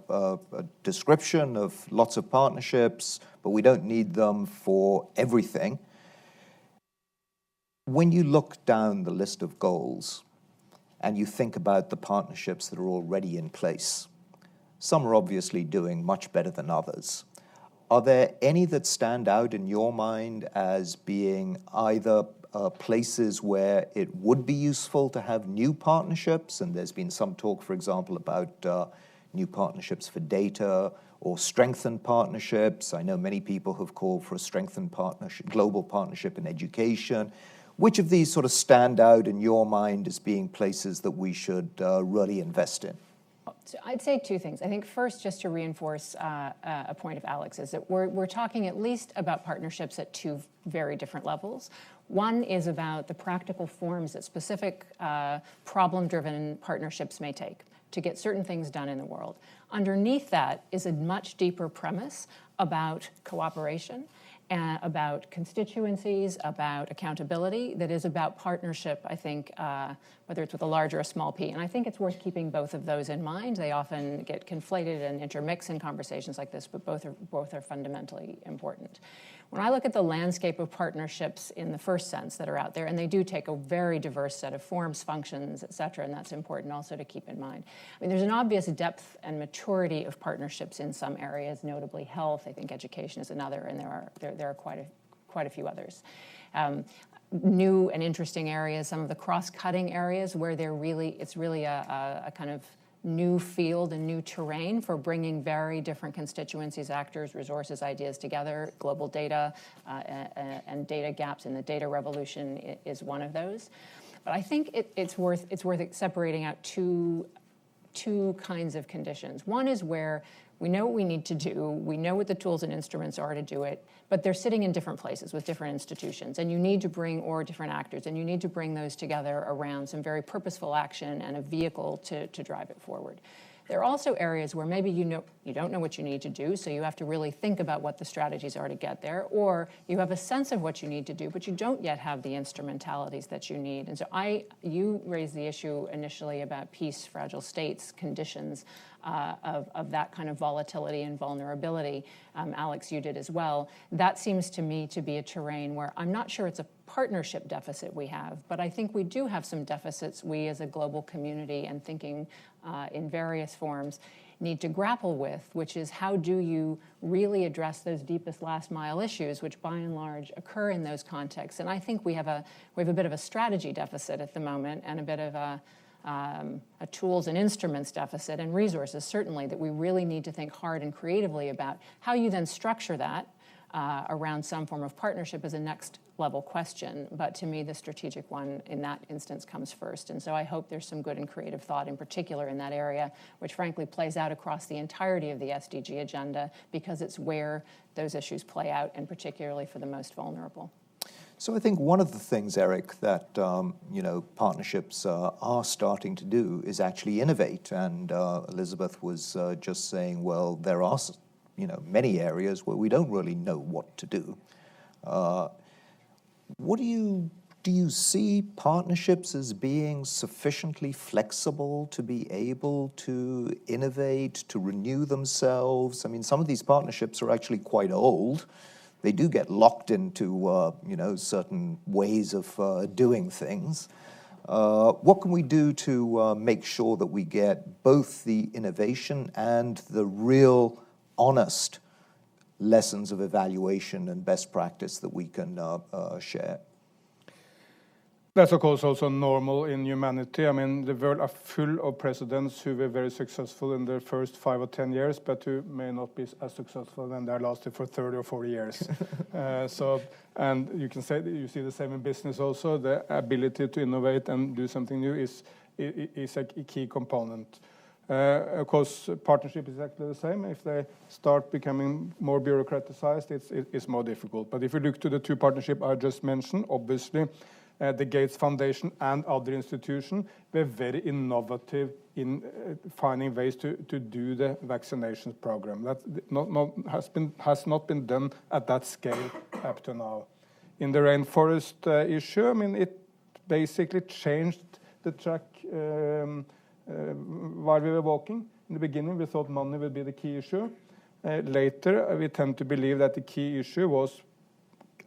description of lots of partnerships, but we don't need them for everything. When you look down the list of goals and you think about the partnerships that are already in place, some are obviously doing much better than others. Are there any that stand out in your mind as being either places where it would be useful to have new partnerships? And there's been some talk, for example, about new partnerships for data or strengthened partnerships. I know many people have called for a strengthened partnership, global partnership in education. Which of these sort of stand out in your mind as being places that we should really invest in? So I'd say two things. I think first, just to reinforce a point of Alex's, that we're talking at least about partnerships at two very different levels. One is about the practical forms that specific problem-driven partnerships may take to get certain things done in the world. Underneath that is a much deeper premise about cooperation, about constituencies, about accountability, that is about partnership, I think, whether it's with a large or a small p. And I think it's worth keeping both of those in mind. They often get conflated and intermix in conversations like this, but both are fundamentally important. When I look at the landscape of partnerships in the first sense that are out there, and they do take a very diverse set of forms, functions, et cetera, and that's important also to keep in mind. I mean, there's an obvious depth and maturity of partnerships in some areas, notably health. I think education is another, and there are quite a few others. New and interesting areas, some of the cross-cutting areas where it's really a kind of new field and new terrain for bringing very different constituencies, actors, resources, ideas together. Global data and data gaps in the data revolution is one of those. But I think it's worth separating out two kinds of conditions. One is where we know what we need to do, we know what the tools and instruments are to do it, but they're sitting in different places with different institutions, and you need to bring, or different actors, and you need to bring those together around some very purposeful action and a vehicle to drive it forward. There are also areas where maybe you don't know what you need to do, so you have to really think about what the strategies are to get there, or you have a sense of what you need to do, but you don't yet have the instrumentalities that you need. And so you raised the issue initially about peace, fragile states, conditions of that kind of volatility and vulnerability. Alex, you did as well. That seems to me to be a terrain where I'm not sure it's a partnership deficit we have, but I think we do have some deficits we as a global community and thinking in various forms need to grapple with, which is how do you really address those deepest last mile issues, which by and large occur in those contexts. And I think we have a bit of a strategy deficit at the moment, and a bit of a tools and instruments deficit, and resources certainly, that we really need to think hard and creatively about how you then structure that around some form of partnership is a next level question, but to me the strategic one in that instance comes first. And so I hope there's some good and creative thought in particular in that area, which frankly plays out across the entirety of the SDG agenda, because it's where those issues play out, and particularly for the most vulnerable. So I think one of the things, Eric, that partnerships are starting to do is actually innovate. And Elizabeth was just saying, well, there are many areas where we don't really know what to do. What do you see partnerships as being sufficiently flexible to be able to innovate, to renew themselves? I mean, some of these partnerships are actually quite old. They do get locked into certain ways of doing things. What can we do to make sure that we get both the innovation and the real honest lessons of evaluation and best practice that we can share? That's of course also normal in humanity. I mean, the world are full of presidents who were very successful in their first 5 or 10 years, but who may not be as successful when they lasted for 30 or 40 years. And you can say that you see the same in business also. The ability to innovate and do something new is a key component. Of course, partnership is exactly the same. If they start becoming more bureaucratized, it's more difficult. But if you look to the two partnerships I just mentioned, obviously, the Gates Foundation and other institutions were very innovative in finding ways to do the vaccination program. That has not been done at that scale up to now. In the rainforest issue, I mean, it basically changed the track while we were walking. In the beginning, we thought money would be the key issue. Later, we tend to believe that the key issue was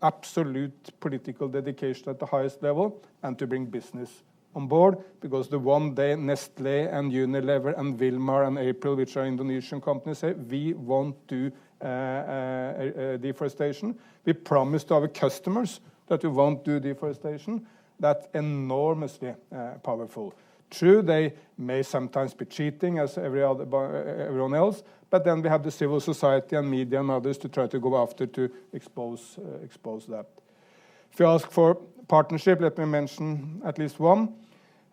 absolute political dedication at the highest level, and to bring business on board, because the one day Nestlé and Unilever and Wilmar and April, which are Indonesian companies, say we won't do deforestation. We promise to our customers that we won't do deforestation. That's enormously powerful. True, they may sometimes be cheating as everyone else, but then we have the civil society and media and others to try to go after to expose that. If you ask for partnership, let me mention at least one.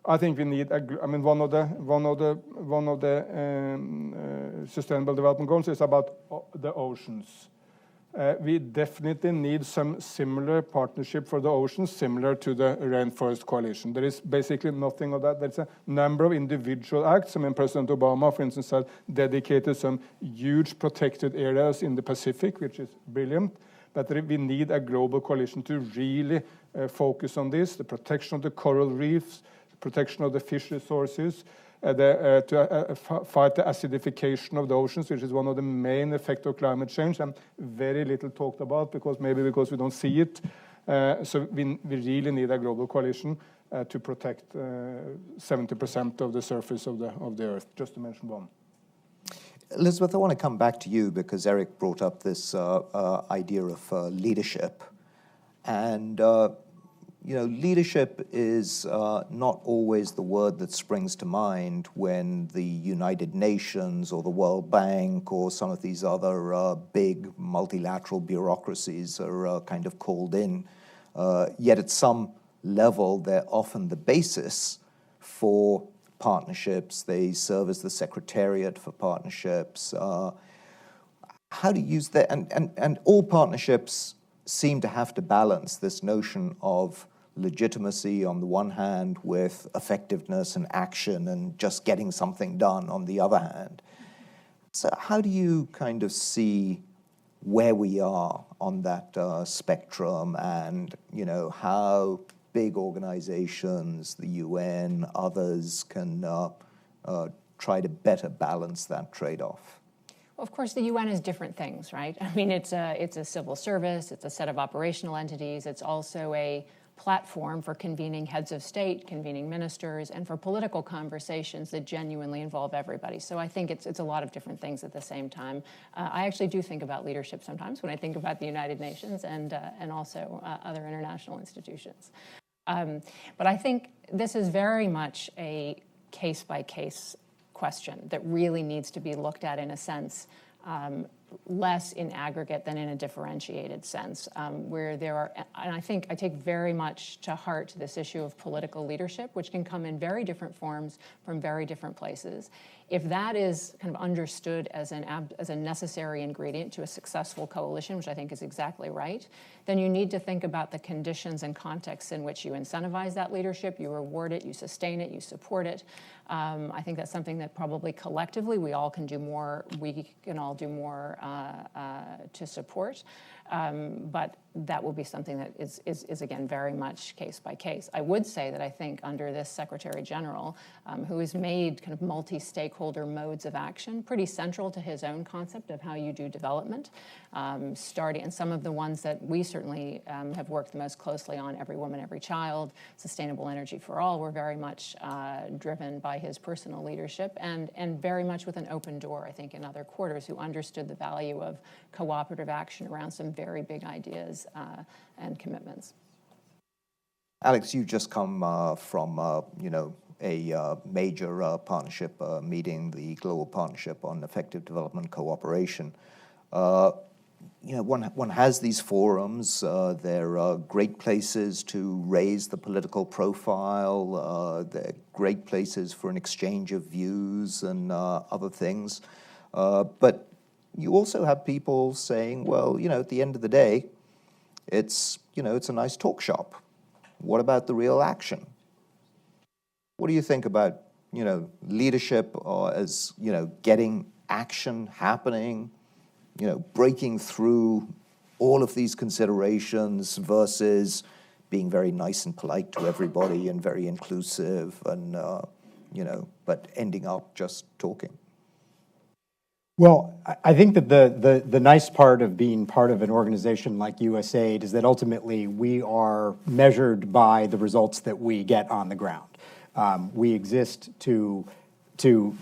I think we need. One of the Sustainable Development Goals is about the oceans. We definitely need some similar partnership for the oceans, similar to the Rainforest Coalition. There is basically nothing of that. There's a number of individual acts. I mean, President Obama, for instance, had dedicated some huge protected areas in the Pacific, which is brilliant. But we need a global coalition to really focus on this, the protection of the coral reefs, the protection of the fish resources, to fight the acidification of the oceans, which is one of the main effects of climate change and very little talked about because we don't see it. So we really need a global coalition to protect 70% of the surface of the Earth, just to mention one. Elizabeth, I want to come back to you because Eric brought up this idea of leadership. And leadership is not always the word that springs to mind when the United Nations or the World Bank or some of these other big multilateral bureaucracies are kind of called in. Yet at some level, they're often the basis for partnerships. They serve as the secretariat for partnerships. How to use that? And all partnerships seem to have to balance this notion of legitimacy on the one hand with effectiveness and action and just getting something done on the other hand. So how do you kind of see where we are on that spectrum and, how big organizations, the UN, others can try to better balance that trade-off? Well, of course, the UN is different things, right? I mean, it's a civil service, it's a set of operational entities, it's also a platform for convening heads of state, convening ministers, and for political conversations that genuinely involve everybody. So I think it's a lot of different things at the same time. I actually do think about leadership sometimes when I think about the United Nations and also other international institutions. But I think this is very much a case-by-case question that really needs to be looked at in a sense less in aggregate than in a differentiated sense, where there are, and I think I take very much to heart this issue of political leadership, which can come in very different forms from very different places. If that is kind of understood as a necessary ingredient to a successful coalition, which I think is exactly right, then you need to think about the conditions and contexts in which you incentivize that leadership, you reward it, you sustain it, you support it. I think that's something that probably collectively we all can do more, we can all do more to support. But that will be something that is again, very much case by case. I would say that I think under this Secretary General, who has made kind of multi-stakeholder modes of action pretty central to his own concept of how you do development, starting, and some of the ones that we certainly have worked the most closely on, Every Woman, Every Child, Sustainable Energy for All, were very much driven by his personal leadership and very much with an open door, I think, in other quarters, who understood the value of cooperative action around some very big ideas and commitments. Alex, you just come from a major partnership meeting, the Global Partnership on Effective Development Cooperation. One has these forums. They're great places to raise the political profile. They're great places for an exchange of views and other things. But you also have people saying, well, at the end of the day, it's a nice talk shop. What about the real action? What do you think about, leadership as, getting action happening, breaking through all of these considerations versus being very nice and polite to everybody and very inclusive and, but ending up just talking? Well, I think that the nice part of being part of an organization like USAID is that ultimately we are measured by the results that we get on the ground. We exist to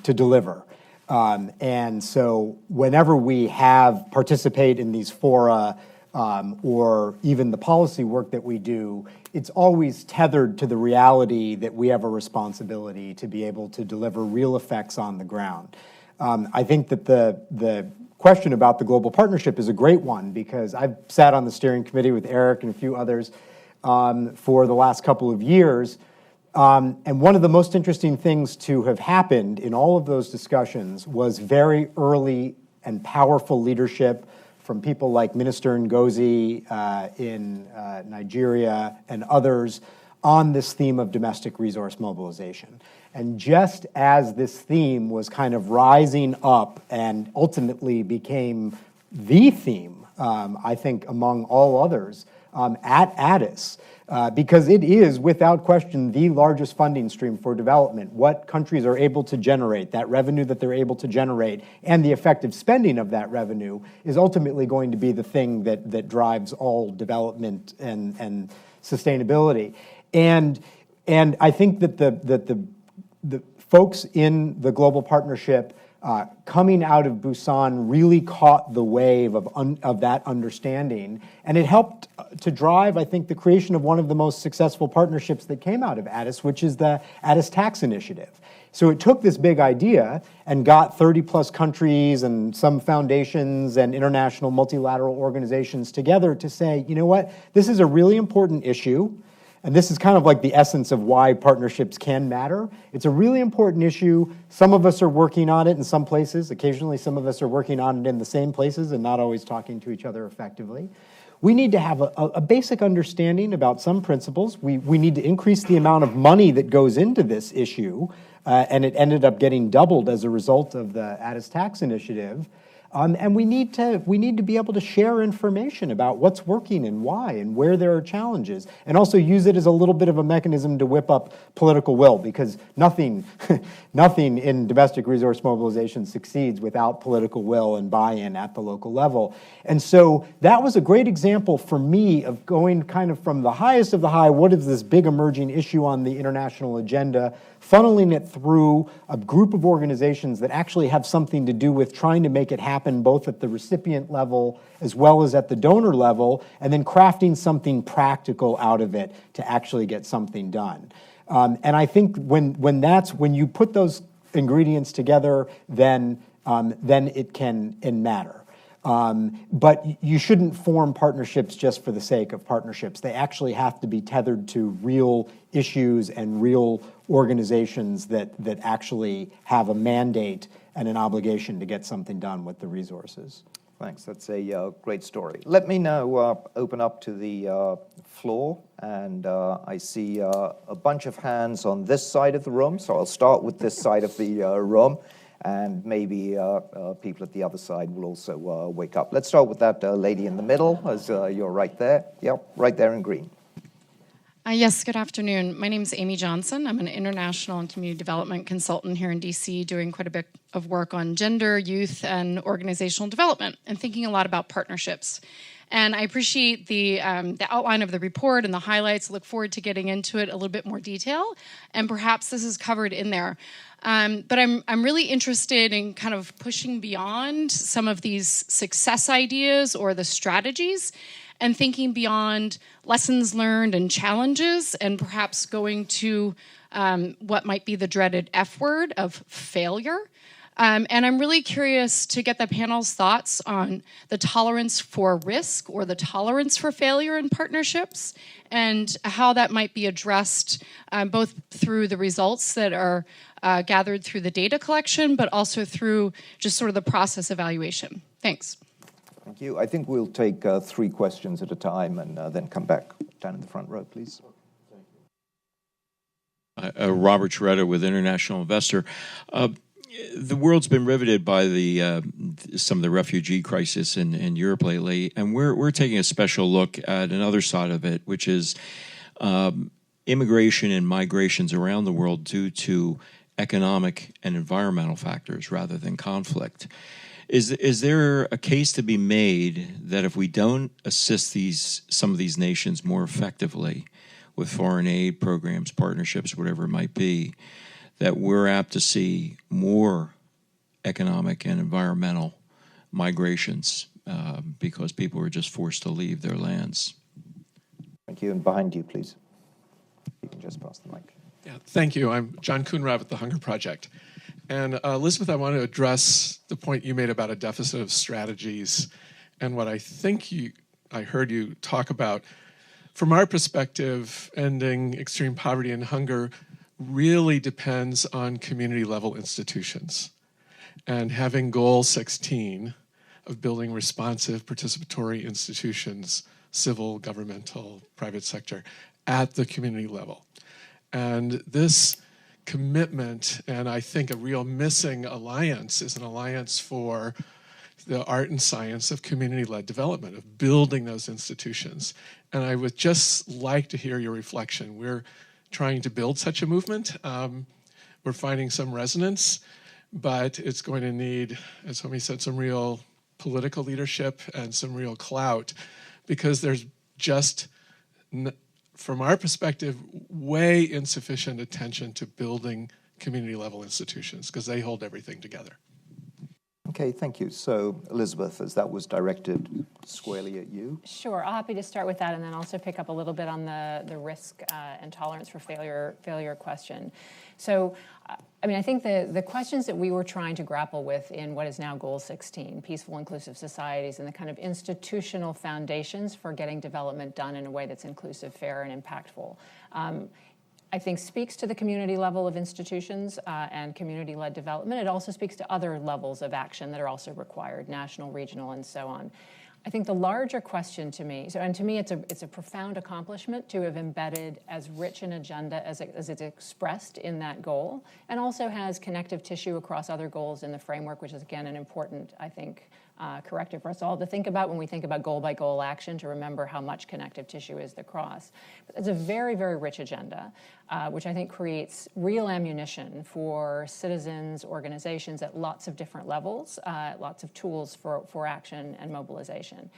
deliver. And so whenever we participate in these fora or even the policy work that we do, it's always tethered to the reality that we have a responsibility to be able to deliver real effects on the ground. I think that the question about the global partnership is a great one, because I've sat on the steering committee with Eric and a few others for the last couple of years. And one of the most interesting things to have happened in all of those discussions was very early and powerful leadership from people like Minister Ngozi in Nigeria and others on this theme of domestic resource mobilization. And just as this theme was kind of rising up and ultimately became the theme, I think, among all others, at Addis, because it is, without question, the largest funding stream for development. What countries are able to generate, that revenue that they're able to generate, and the effective spending of that revenue is ultimately going to be the thing that drives all development and sustainability. And I think that the folks in the global partnership coming out of Busan really caught the wave of that understanding, and it helped to drive, I think, the creation of one of the most successful partnerships that came out of Addis, which is the Addis Tax Initiative. So it took this big idea and got 30-plus countries and some foundations and international multilateral organizations together to say, you know what, this is a really important issue. And this is kind of like the essence of why partnerships can matter. It's a really important issue. Some of us are working on it in some places. Occasionally, some of us are working on it in the same places and not always talking to each other effectively. We need to have a basic understanding about some principles. We need to increase the amount of money that goes into this issue, and it ended up getting doubled as a result of the Addis Tax Initiative. And we need to be able to share information about what's working and why and where there are challenges, and also use it as a little bit of a mechanism to whip up political will, because nothing in domestic resource mobilization succeeds without political will and buy-in at the local level. And so that was a great example for me of going kind of from the highest of the high, what is this big emerging issue on the international agenda, funneling it through a group of organizations that actually have something to do with trying to make it happen both at the recipient level as well as at the donor level, and then crafting something practical out of it to actually get something done. And I think when you put those ingredients together, then it can matter. But you shouldn't form partnerships just for the sake of partnerships. They actually have to be tethered to real issues and real organizations that actually have a mandate and an obligation to get something done with the resources. Thanks. That's a great story. Let me now open up to the floor, and I see a bunch of hands on this side of the room, so I'll start with this side of the room, and maybe people at the other side will also wake up. Let's start with that lady in the middle, as you're right there. Yep, right there in green. Yes, good afternoon. My name is Amy Johnson. I'm an international and community development consultant here in DC, doing quite a bit of work on gender, youth, and organizational development, and thinking a lot about partnerships. And I appreciate the outline of the report and the highlights. Look forward to getting into it a little bit more detail, and perhaps this is covered in there. But I'm really interested in kind of pushing beyond some of these success ideas or the strategies, and thinking beyond lessons learned and challenges, and perhaps going to what might be the dreaded F word of failure. And I'm really curious to get the panel's thoughts on the tolerance for risk or the tolerance for failure in partnerships, and how that might be addressed both through the results that are gathered through the data collection, but also through just sort of the process evaluation. Thanks. Thank you. I think we'll take 3 questions at a time and then come back down in the front row, please. Robert Sheretta with International Investor. The world's been riveted by some of the refugee crisis in Europe lately, and we're taking a special look at another side of it, which is immigration and migrations around the world due to economic and environmental factors rather than conflict. Is there a case to be made that if we don't assist some of these nations more effectively with foreign aid programs, partnerships, whatever it might be, that we're apt to see more economic and environmental migrations because people are just forced to leave their lands? Thank you. And behind you, please. You can just pass the mic. Yeah, thank you. I'm John Coonrav at the Hunger Project. And Elizabeth, I want to address the point you made about a deficit of strategies and what I think I heard you talk about. From our perspective, ending extreme poverty and hunger really depends on community-level institutions. And having goal 16 of building responsive, participatory institutions, civil, governmental, private sector, at the community level. And this commitment, and I think a real missing alliance, is an alliance for the art and science of community-led development, of building those institutions. And I would just like to hear your reflection. We're trying to build such a movement. We're finding some resonance, but it's going to need, as Homi said, some real political leadership and some real clout, because there's just, from our perspective, way insufficient attention to building community-level institutions, because they hold everything together. Okay, thank you. So, Elizabeth, as that was directed squarely at you. Sure, I'll happy to start with that, and then also pick up a little bit on the risk and tolerance for failure question. So, I mean, I think the questions that we were trying to grapple with in what is now Goal 16, peaceful, inclusive societies, and the kind of institutional foundations for getting development done in a way that's inclusive, fair, and impactful, I think speaks to the community level of institutions and community-led development. It also speaks to other levels of action that are also required, national, regional, and so on. I think the larger question to me, and to me it's a profound accomplishment to have embedded as rich an agenda as it's expressed in that goal, and also has connective tissue across other goals in the framework, which is, again, an important, I think, corrective for us all to think about when we think about goal-by-goal action, to remember how much connective tissue is across. But it's a very, very rich agenda, which I think creates real ammunition for citizens, organizations at lots of different levels, lots of tools for action and mobilization.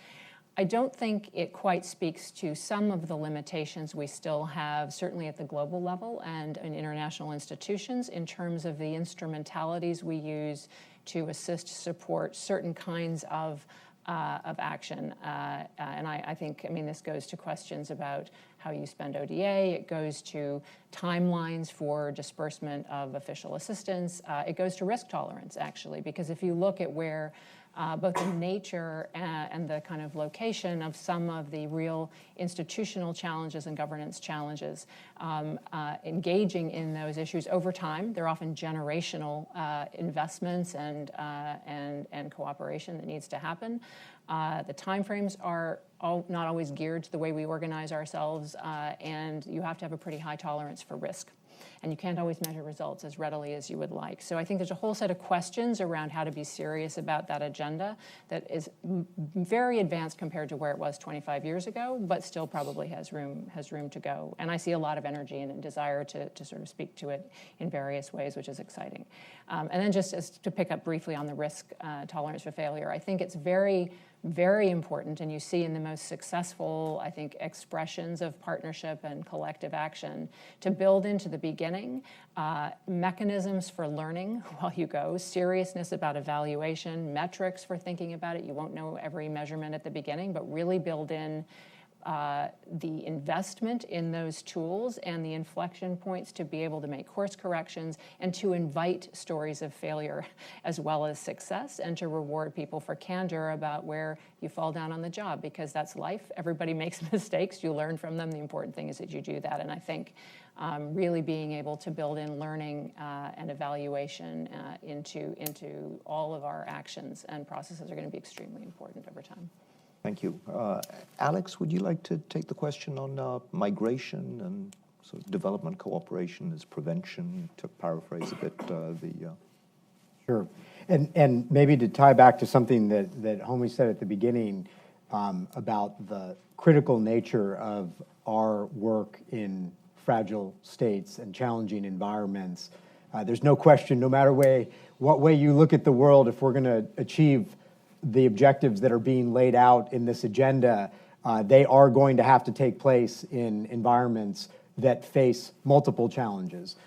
I don't think it quite speaks to some of the limitations we still have, certainly at the global level and in international institutions, in terms of the instrumentalities we use to assist, support certain kinds of action. And I think, I mean, this goes to questions about how you spend ODA. It goes to timelines for disbursement of official assistance. It goes to risk tolerance, actually, because if you look at where both the nature and the kind of location of some of the real institutional challenges and governance challenges. Engaging in those issues over time, they're often generational investments and cooperation that needs to happen. The timeframes are not always geared to the way we organize ourselves, and you have to have a pretty high tolerance for risk. And you can't always measure results as readily as you would like. So I think there's a whole set of questions around how to be serious about that agenda that is very advanced compared to where it was 25 years ago, but still probably has room to go. And I see a lot of energy and desire to sort of speak to it in various ways, which is exciting. And then just as to pick up briefly on the risk tolerance for failure, I think it's very, very important, and you see in the most successful, I think, expressions of partnership and collective action, to build into the beginning mechanisms for learning while you go, seriousness about evaluation, metrics for thinking about it. You won't know every measurement at the beginning, but really build in the investment in those tools and the inflection points to be able to make course corrections and to invite stories of failure as well as success, and to reward people for candor about where you fall down on the job, because that's life. Everybody makes mistakes. You learn from them. The important thing is that you do that. And I think really being able to build in learning and evaluation into all of our actions and processes are going to be extremely important over time. Thank you. Alex, would you like to take the question on migration and sort of development cooperation as prevention, to paraphrase a bit Sure. And maybe to tie back to something that Homi said at the beginning about the critical nature of our work in fragile states and challenging environments. There's no question, no matter what way you look at the world, if we're going to achieve the objectives that are being laid out in this agenda, they are going to have to take place in environments that face multiple challenges,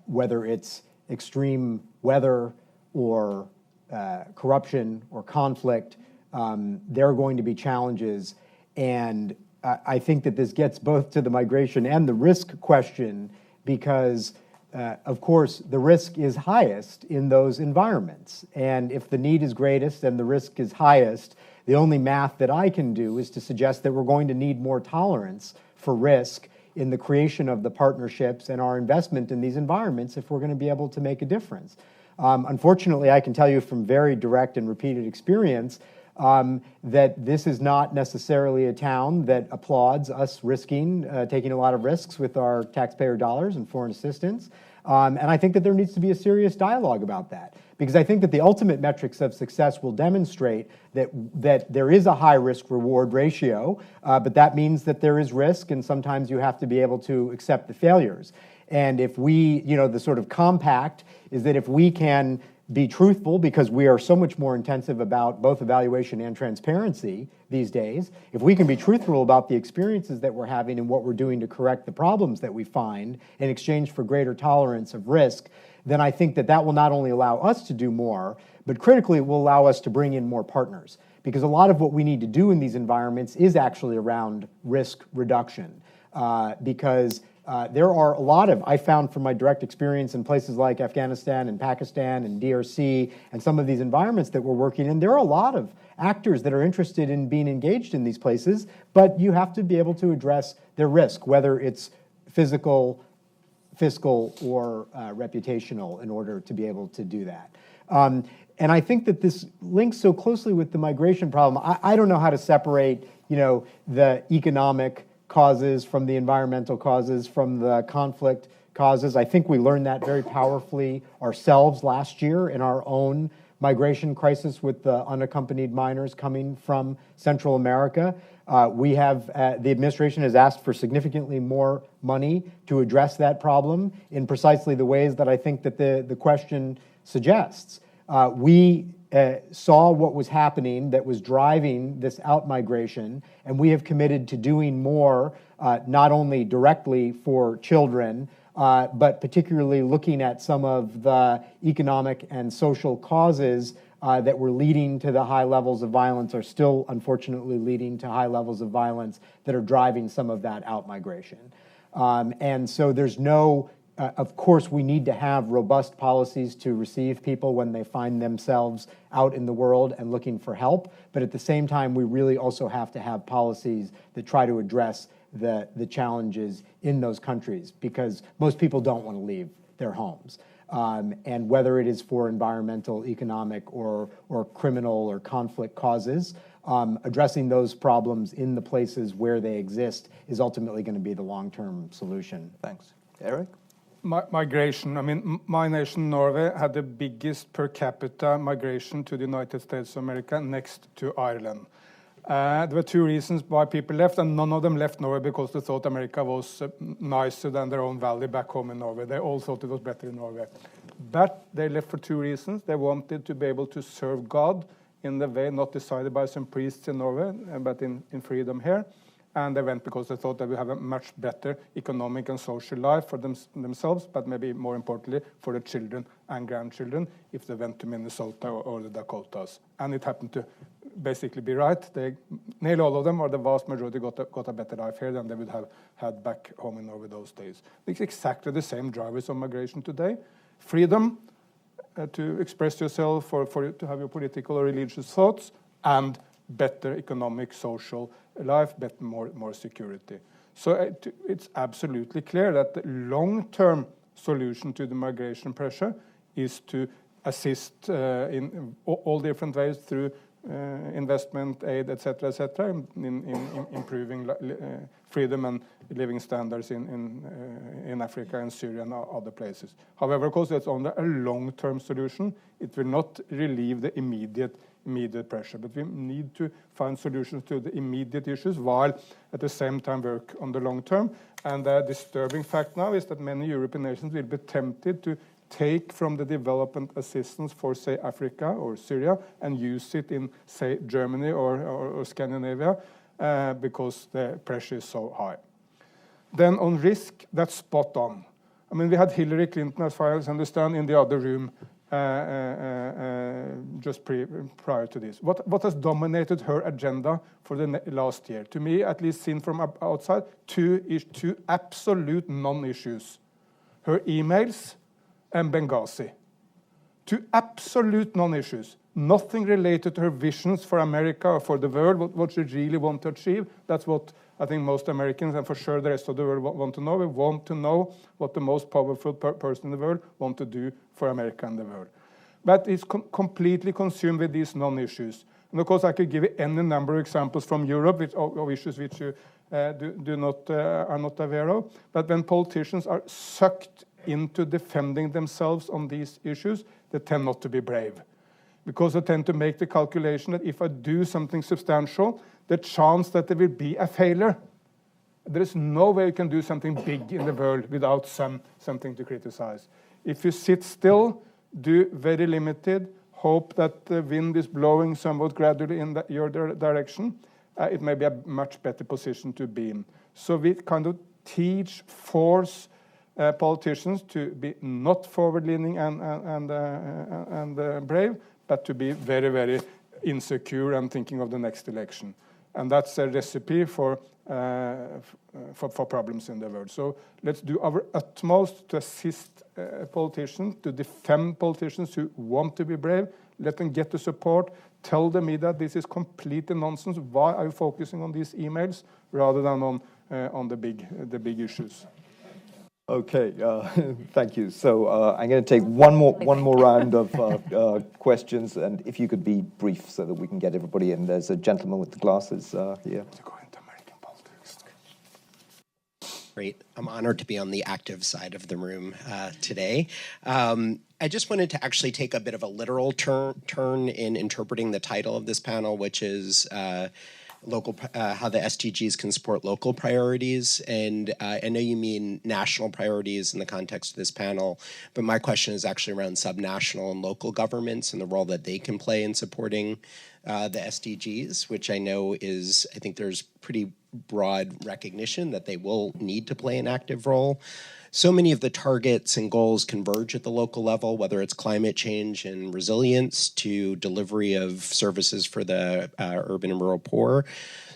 whether it's extreme weather or corruption or conflict. There are going to be challenges, and I think that this gets both to the migration and the risk question, because of course, the risk is highest in those environments. And if the need is greatest and the risk is highest, the only math that I can do is to suggest that we're going to need more tolerance for risk in the creation of the partnerships and our investment in these environments if we're going to be able to make a difference. Unfortunately, I can tell you from very direct and repeated experience that this is not necessarily a town that applauds us taking a lot of risks with our taxpayer dollars and foreign assistance. And I think that there needs to be a serious dialogue about that, because I think that the ultimate metrics of success will demonstrate that there is a high risk-reward ratio, but that means that there is risk, and sometimes you have to be able to accept the failures. And if we, the sort of compact is that if we can be truthful, because we are so much more intensive about both evaluation and transparency these days. If we can be truthful about the experiences that we're having and what we're doing to correct the problems that we find in exchange for greater tolerance of risk, then I think that will not only allow us to do more, but critically it will allow us to bring in more partners. Because a lot of what we need to do in these environments is actually around risk reduction. Because there are a lot of, I found from my direct experience in places like Afghanistan and Pakistan and DRC and some of these environments that we're working in, there are a lot of actors that are interested in being engaged in these places, but you have to be able to address their risk, whether it's physical, fiscal, or reputational, in order to be able to do that. And I think that this links so closely with the migration problem. I don't know how to separate, the economic causes from the environmental causes, from the conflict causes. I think we learned that very powerfully ourselves last year in our own migration crisis with the unaccompanied minors coming from Central America. The administration has asked for significantly more money to address that problem in precisely the ways that I think that the question suggests. We saw what was happening that was driving this out-migration, and we have committed to doing more, not only directly for children, but particularly looking at some of the economic and social causes that were leading to the high levels of violence, or still unfortunately leading to high levels of violence that are driving some of that out-migration. And so there's no Of course, we need to have robust policies to receive people when they find themselves out in the world and looking for help. But at the same time, we really also have to have policies that try to address the challenges in those countries, because most people don't want to leave their homes. And whether it is for environmental, economic, or criminal or conflict causes, addressing those problems in the places where they exist is ultimately going to be the long-term solution. Thanks. Eric? Migration. I mean, my nation, Norway, had the biggest per capita migration to the United States of America, next to Ireland. There were two reasons why people left, and none of them left Norway because they thought America was nicer than their own valley back home in Norway. They all thought it was better in Norway. But they left for two reasons. They wanted to be able to serve God in the way not decided by some priests in Norway, but in freedom here. And they went because they thought they would have a much better economic and social life for themselves, but maybe more importantly for the children and grandchildren if they went to Minnesota or the Dakotas. And it happened to basically be right. Nearly all of them, or the vast majority, got a better life here than they would have had back home in Norway those days. It's exactly the same drivers of migration today. Freedom to express yourself, or to have your political or religious thoughts, and better economic, social life, but more security. So it's absolutely clear that the long-term solution to the migration pressure is to assist in all different ways through investment, aid, etc., in improving freedom and living standards in Africa and Syria and other places. However, of course, that's only a long-term solution. It will not relieve the immediate pressure, but we need to find solutions to the immediate issues while at the same time work on the long term. And the disturbing fact now is that many European nations will be tempted to take from the development assistance for, say, Africa or Syria and use it in, say, Germany or Scandinavia because the pressure is so high. Then on risk, that's spot on. I mean, we had Hillary Clinton, as far as I understand, in the other room just prior to this. What has dominated her agenda for the last year? To me, at least seen from outside, two absolute non-issues. Her emails and Benghazi. Two absolute non-issues. Nothing related to her visions for America or for the world, what she really wants to achieve. That's what I think most Americans, and for sure the rest of the world, want to know. We want to know what the most powerful person in the world wants to do for America and the world. But it's completely consumed with these non-issues. And of course, I could give you any number of examples from Europe of issues which you are not aware of. But when politicians are sucked into defending themselves on these issues, they tend not to be brave. Because they tend to make the calculation that if I do something substantial, the chance that there will be a failure, there is no way you can do something big in the world without something to criticize. If you sit still, do very limited, hope that the wind is blowing somewhat gradually in your direction, it may be a much better position to be in. So we kind of force politicians to be not forward-leaning and brave, but to be very, very insecure and thinking of the next election. And that's a recipe for problems in the world. So let's do our utmost to assist politicians, to defend politicians who want to be brave. Let them get the support. Tell the media this is complete nonsense. Why are you focusing on these emails rather than on the big issues? Okay, thank you. So I'm going to take one more round of questions, and if you could be brief so that we can get everybody in. There's a gentleman with the glasses here. Great. I'm honored to be on the active side of the room today. I just wanted to actually take a bit of a literal turn in interpreting the title of this panel, which is how the SDGs can support local priorities. And I know you mean national priorities in the context of this panel, but my question is actually around subnational and local governments and the role that they can play in supporting the SDGs, which I know I think there's pretty broad recognition that they will need to play an active role. So many of the targets and goals converge at the local level, whether it's climate change and resilience to delivery of services for the urban and rural poor.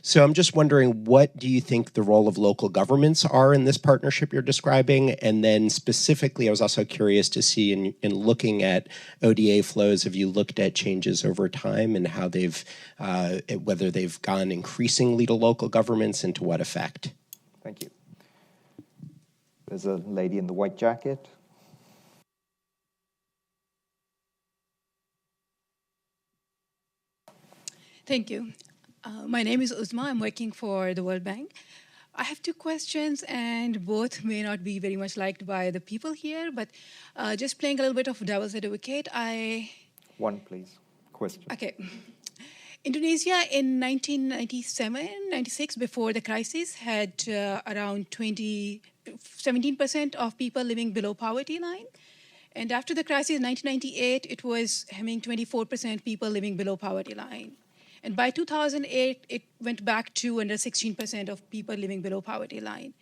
So I'm just wondering, what do you think the role of local governments are in this partnership you're describing? And then specifically, I was also curious to see in looking at ODA flows, have you looked at changes over time and how they've, whether they've gone increasingly to local governments and to what effect? Thank you. There's a lady in the white jacket. Thank you. My name is Uzma. I'm working for the World Bank. I have two questions, and both may not be very much liked by the people here, but just playing a little bit of devil's advocate, One, please. Question. Okay. Indonesia in 1997, 96, before the crisis, had around 17% of people living below poverty line. And after the crisis in 1998, it was having 24% people living below poverty line. And by 2008, it went back to under 16% of people living below poverty line.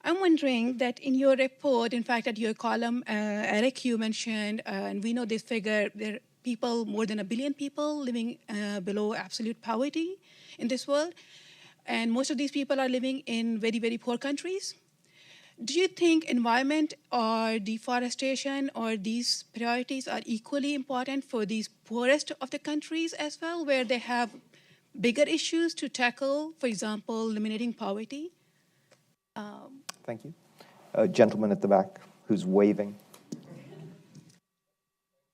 I'm wondering that in your report, in fact, at your column, Eric, you mentioned, and we know this figure, there are people, more than 1 billion people living below absolute poverty in this world. And most of these people are living in very, very poor countries. Do you think environment or deforestation or these priorities are equally important for these poorest of the countries as well, where they have bigger issues to tackle, for example, eliminating poverty? Thank you. Gentleman at the back who's waving.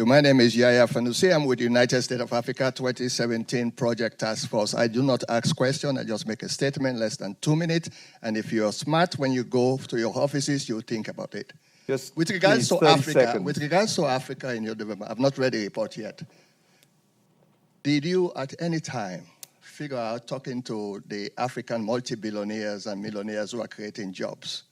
My name is Yaya Fanusi. I'm with United States of Africa 2017 Project Task Force. I do not ask questions. I just make a statement, less than 2 minutes. And if you're smart, when you go to your offices, you think about it. Just with regards please, to Africa, seconds. with regards to Africa in your development, I've not read the report yet. Did you at any time figure out, talking to the African multi-billionaires and millionaires who are creating jobs,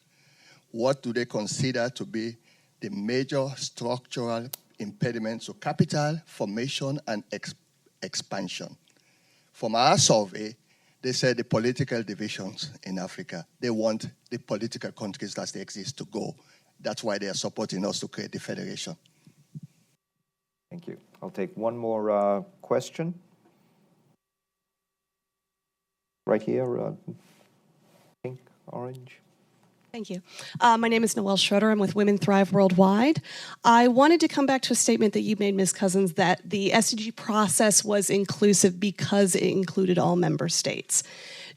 what do they consider to be the major structural impediments to capital formation and expansion? From our survey, they said the political divisions in Africa. They want the political countries that they exist to go. That's why they are supporting us to create the federation. Thank you. I'll take one more question. Right here, pink, orange. Thank you. My name is Noelle Schroeder. I'm with Women Thrive Worldwide. I wanted to come back to a statement that you made, Ms. Cousins, that the SDG process was inclusive because it included all member states.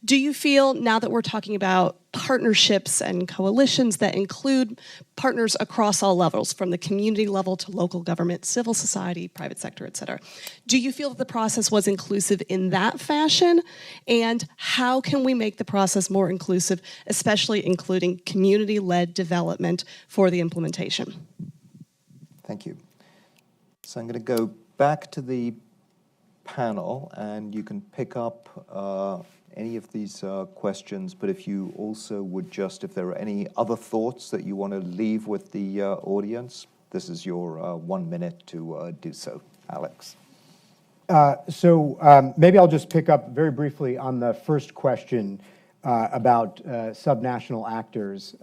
Do you feel, now that we're talking about partnerships and coalitions that include partners across all levels, from the community level to local government, civil society, private sector, et cetera, do you feel that the process was inclusive in that fashion? And how can we make the process more inclusive, especially including community-led development for the implementation? Thank you. So I'm going to go back to the panel, and you can pick up any of these questions, but if you also would just, if there are any other thoughts that you want to leave with the audience, this is your 1 minute to do so. Alex. Maybe I'll just pick up very briefly on the first question about subnational actors.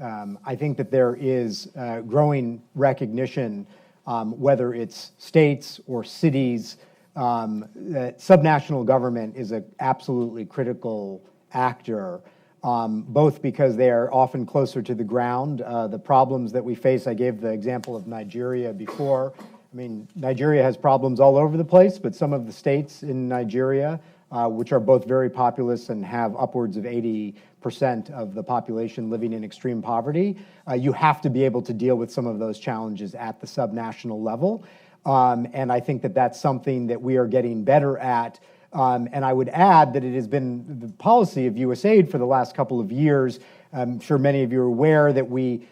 I think that there is growing recognition, whether it's states or cities, that subnational government is an absolutely critical actor, both because they are often closer to the ground. The problems that we face, I gave the example of Nigeria before. I mean, Nigeria has problems all over the place, but some of the states in Nigeria, which are both very populous and have upwards of 80% of the population living in extreme poverty, you have to be able to deal with some of those challenges at the subnational level. And I think that that's something that we are getting better at. And I would add that it has been the policy of USAID for the last couple of years. I'm sure many of you are aware that we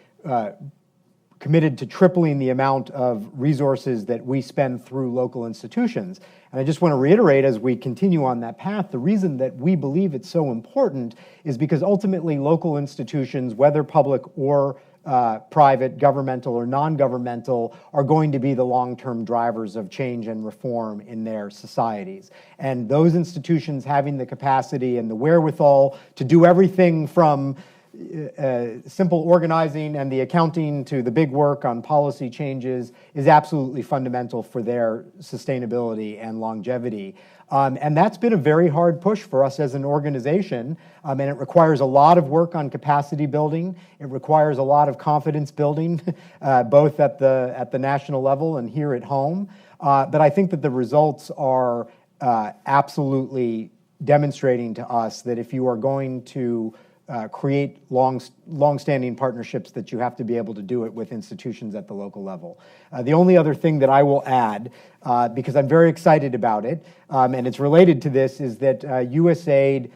committed to tripling the amount of resources that we spend through local institutions. And I just want to reiterate, as we continue on that path, the reason that we believe it's so important is because ultimately local institutions, whether public or private, governmental or non-governmental, are going to be the long-term drivers of change and reform in their societies. And those institutions having the capacity and the wherewithal to do everything from simple organizing and the accounting to the big work on policy changes is absolutely fundamental for their sustainability and longevity. And that's been a very hard push for us as an organization, and it requires a lot of work on capacity building. It requires a lot of confidence building, both at the national level and here at home. But I think that the results are absolutely demonstrating to us that if you are going to create long-standing partnerships, that you have to be able to do it with institutions at the local level. The only other thing that I will add, because I'm very excited about it, and it's related to this, is that USAID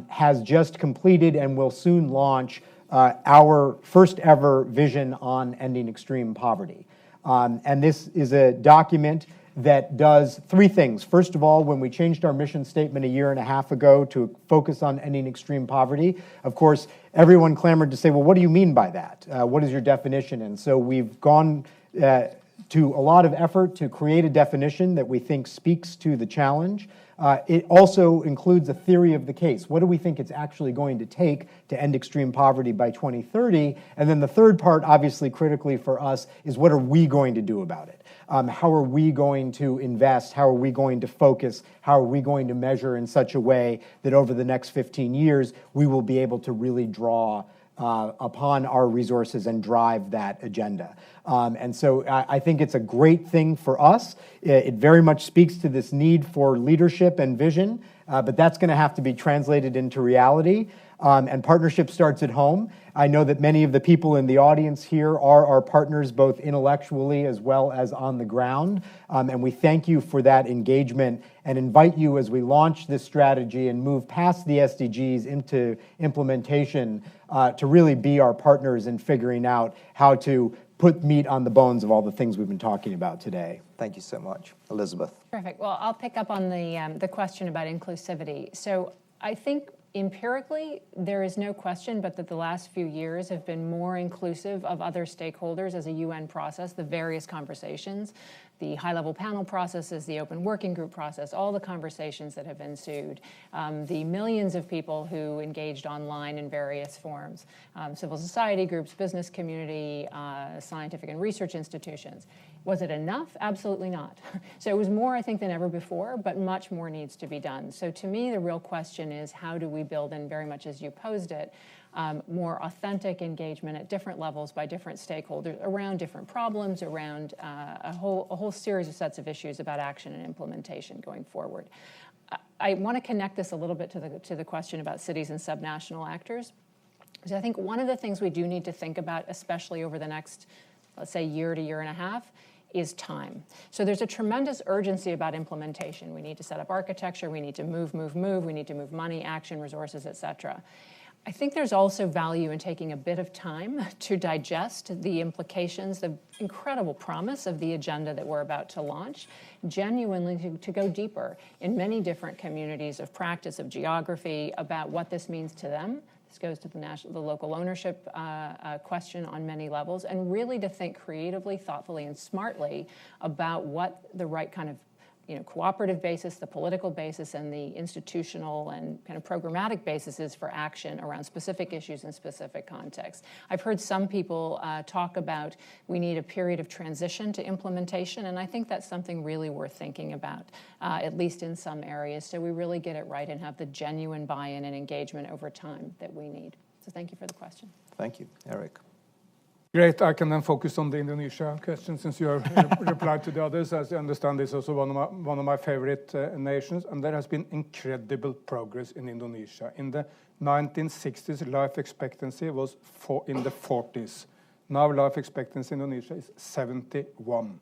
has just completed and will soon launch our first ever vision on ending extreme poverty. And this is a document that does three things. First of all, when we changed our mission statement a year and a half ago to focus on ending extreme poverty, of course, everyone clamored to say, well, what do you mean by that? What is your definition? And so we've gone to a lot of effort to create a definition that we think speaks to the challenge. It also includes a theory of the case. What do we think it's actually going to take to end extreme poverty by 2030? And then the third part, obviously critically for us, is what are we going to do about it? How are we going to invest? How are we going to focus? How are we going to measure in such a way that over the next 15 years, we will be able to really draw upon our resources and drive that agenda? And so I think it's a great thing for us. It very much speaks to this need for leadership and vision, but that's going to have to be translated into reality. And partnership starts at home. I know that many of the people in the audience here are our partners, both intellectually as well as on the ground. And we thank you for that engagement and invite you as we launch this strategy and move past the SDGs into implementation to really be our partners in figuring out how to put meat on the bones of all the things we've been talking about today. Thank you so much. Elizabeth. Perfect. Well, I'll pick up on the question about inclusivity. So I think empirically, there is no question but that the last few years have been more inclusive of other stakeholders as a UN process, the various conversations, the high-level panel processes, the open working group process, all the conversations that have ensued, the millions of people who engaged online in various forms, civil society groups, business community, scientific and research institutions. Was it enough? Absolutely not. So it was more, I think, than ever before, but much more needs to be done. So to me, the real question is how do we build in, very much as you posed it, more authentic engagement at different levels by different stakeholders around different problems, around a whole series of sets of issues about action and implementation going forward. I want to connect this a little bit to the question about cities and subnational actors. Because I think one of the things we do need to think about, especially over the next, let's say, year to year and a half, is time. So there's a tremendous urgency about implementation. We need to set up architecture, we need to move, we need to move money, action, resources, et cetera. I think there's also value in taking a bit of time to digest the implications, the incredible promise of the agenda that we're about to launch, genuinely to go deeper in many different communities of practice, of geography, about what this means to them. This goes to the local ownership question on many levels, and really to think creatively, thoughtfully, and smartly about what the right kind of cooperative basis, the political basis, and the institutional and kind of programmatic basis is for action around specific issues in specific contexts. I've heard some people talk about we need a period of transition to implementation, and I think that's something really worth thinking about, at least in some areas, so we really get it right and have the genuine buy-in and engagement over time that we need. So thank you for the question. Thank you. Eric. Great. I can then focus on the Indonesia question since you have replied to the others. As I understand, this is also one of my favorite nations, and there has been incredible progress in Indonesia. In the 1960s, life expectancy was in the 40s. Now life expectancy in Indonesia is 71.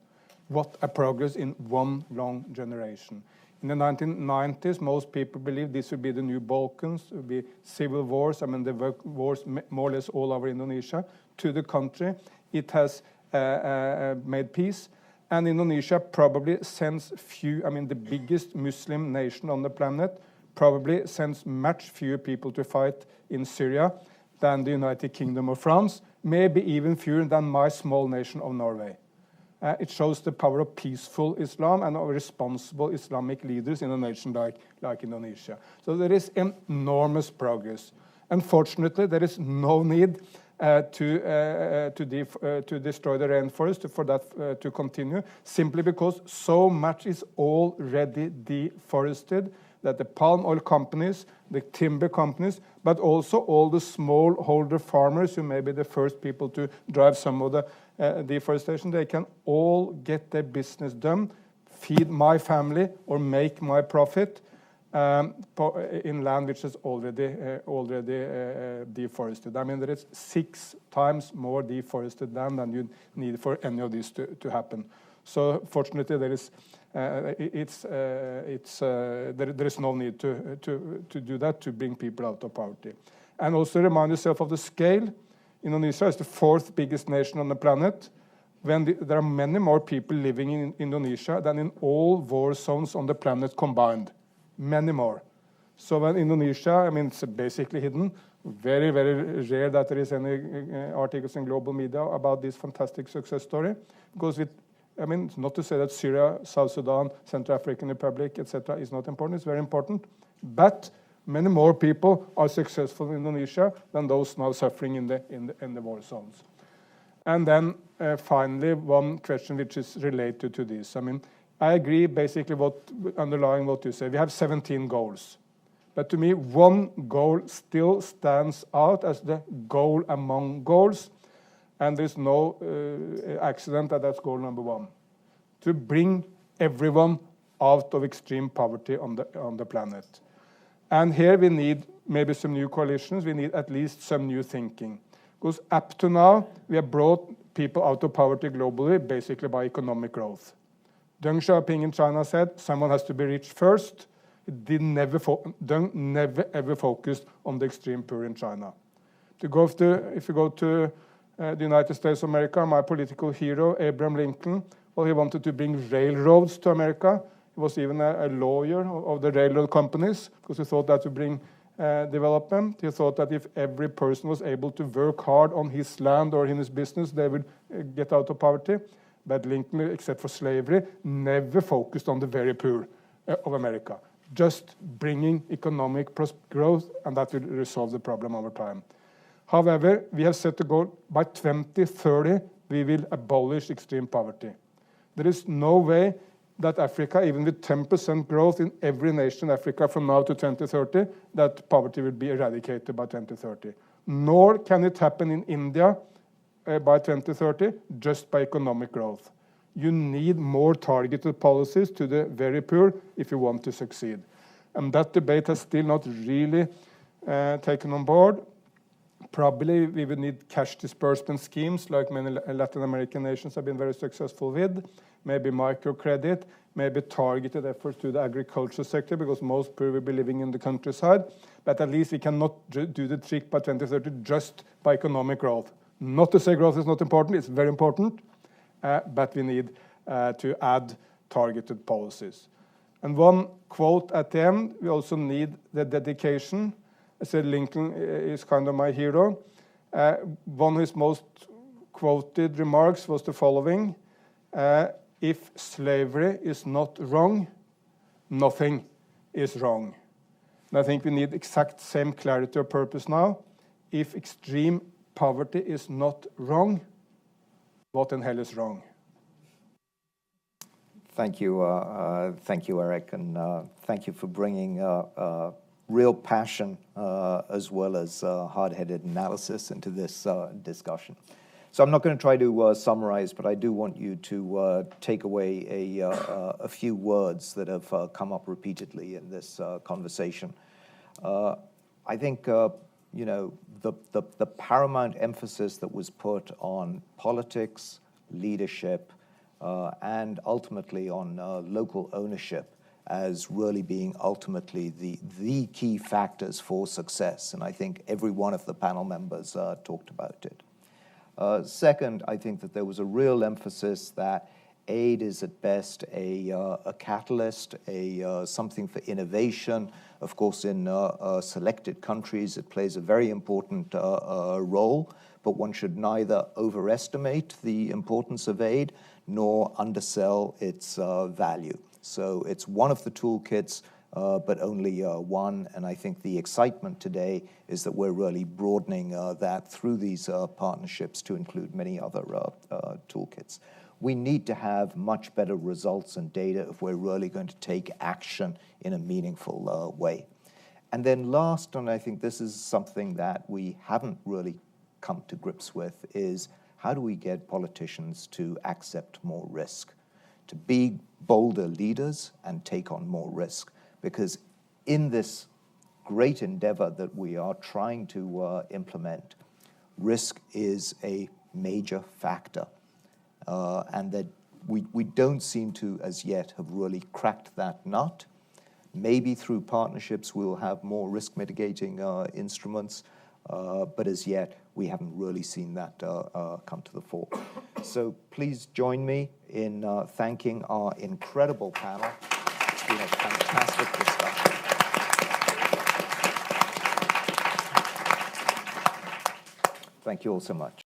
What a progress in one long generation. In the 1990s, most people believed this would be the new Balkans, it would be civil wars. I mean, there were wars more or less all over Indonesia. To the country, it has made peace. And Indonesia probably sends the biggest Muslim nation on the planet, probably sends much fewer people to fight in Syria than the United Kingdom of France, maybe even fewer than my small nation of Norway. It shows the power of peaceful Islam and of responsible Islamic leaders in a nation like Indonesia. So there is enormous progress. Unfortunately, there is no need to destroy the rainforest, for that to continue, simply because so much is already deforested that the palm oil companies, the timber companies, but also all the smallholder farmers who may be the first people to drive some of the deforestation, they can all get their business done, feed my family or make my profit in land which is already deforested. I mean, there is 6 times more deforested land than you need for any of this to happen. So fortunately, there is there is no need to do that, to bring people out of poverty. And also remind yourself of the scale. Indonesia is the 4th biggest nation on the planet. There are many more people living in Indonesia than in all war zones on the planet combined. Many more. So when Indonesia, I mean, it's basically hidden. Very, very rare that there is any articles in global media about this fantastic success story. Because I mean, not to say that Syria, South Sudan, Central African Republic, etc. is not important. It's very important. But many more people are successful in Indonesia than those now suffering in the war zones. And then finally, one question which is related to this. I mean, I agree basically underlying what you say. We have 17 goals. But to me, one goal still stands out as the goal among goals. And there's no accident that that's goal number 1. To bring everyone out of extreme poverty on the planet. And here we need maybe some new coalitions. We need at least some new thinking. Because up to now, we have brought people out of poverty globally basically by economic growth. Deng Xiaoping in China said, someone has to be rich first. Deng never ever focused on the extreme poor in China. If you go to the United States of America, my political hero, Abraham Lincoln, well, he wanted to bring railroads to America. He was even a lawyer of the railroad companies because he thought that would bring development. He thought that if every person was able to work hard on his land or in his business, they would get out of poverty. But Lincoln, except for slavery, never focused on the very poor of America. Just bringing economic growth, and that will resolve the problem over time. However, we have set the goal by 2030, we will abolish extreme poverty. There is no way that Africa, even with 10% growth in every nation in Africa from now to 2030, that poverty will be eradicated by 2030. Nor can it happen in India by 2030 just by economic growth. You need more targeted policies to the very poor if you want to succeed. And that debate has still not really taken on board. Probably we would need cash disbursement schemes like many Latin American nations have been very successful with, maybe microcredit, maybe targeted efforts to the agriculture sector because most poor will be living in the countryside. But at least we cannot do the trick by 2030 just by economic growth. Not to say growth is not important, it's very important, but we need to add targeted policies. And one quote at the end, we also need the dedication. I said Lincoln is kind of my hero. One of his most quoted remarks was the following: if slavery is not wrong, nothing is wrong. And I think we need exact same clarity of purpose now. If extreme poverty is not wrong, what in hell is wrong? Thank you, Eric, and thank you for bringing real passion as well as hard-headed analysis into this discussion. So I'm not going to try to summarize, but I do want you to take away a few words that have come up repeatedly in this conversation. I think the paramount emphasis that was put on politics, leadership, and ultimately on local ownership as really being ultimately the key factors for success. And I think every one of the panel members talked about it. Second, I think that there was a real emphasis that aid is at best a catalyst, something for innovation. Of course, in selected countries, it plays a very important role, but one should neither overestimate the importance of aid nor undersell its value. So it's one of the toolkits but only one. And I think the excitement today is that we're really broadening that through these partnerships to include many other toolkits. We need to have much better results and data if we're really going to take action in a meaningful way. And then last, and I think this is something that we haven't really come to grips with, is how do we get politicians to accept more risk, to be bolder leaders and take on more risk? Because in this great endeavor that we are trying to implement, risk is a major factor. And that we don't seem to, as yet, have really cracked that nut. Maybe through partnerships we'll have more risk mitigating instruments, but as yet we haven't really seen that come to the fore. So please join me in thanking our incredible panel. It's been a fantastic discussion. Thank you all so much.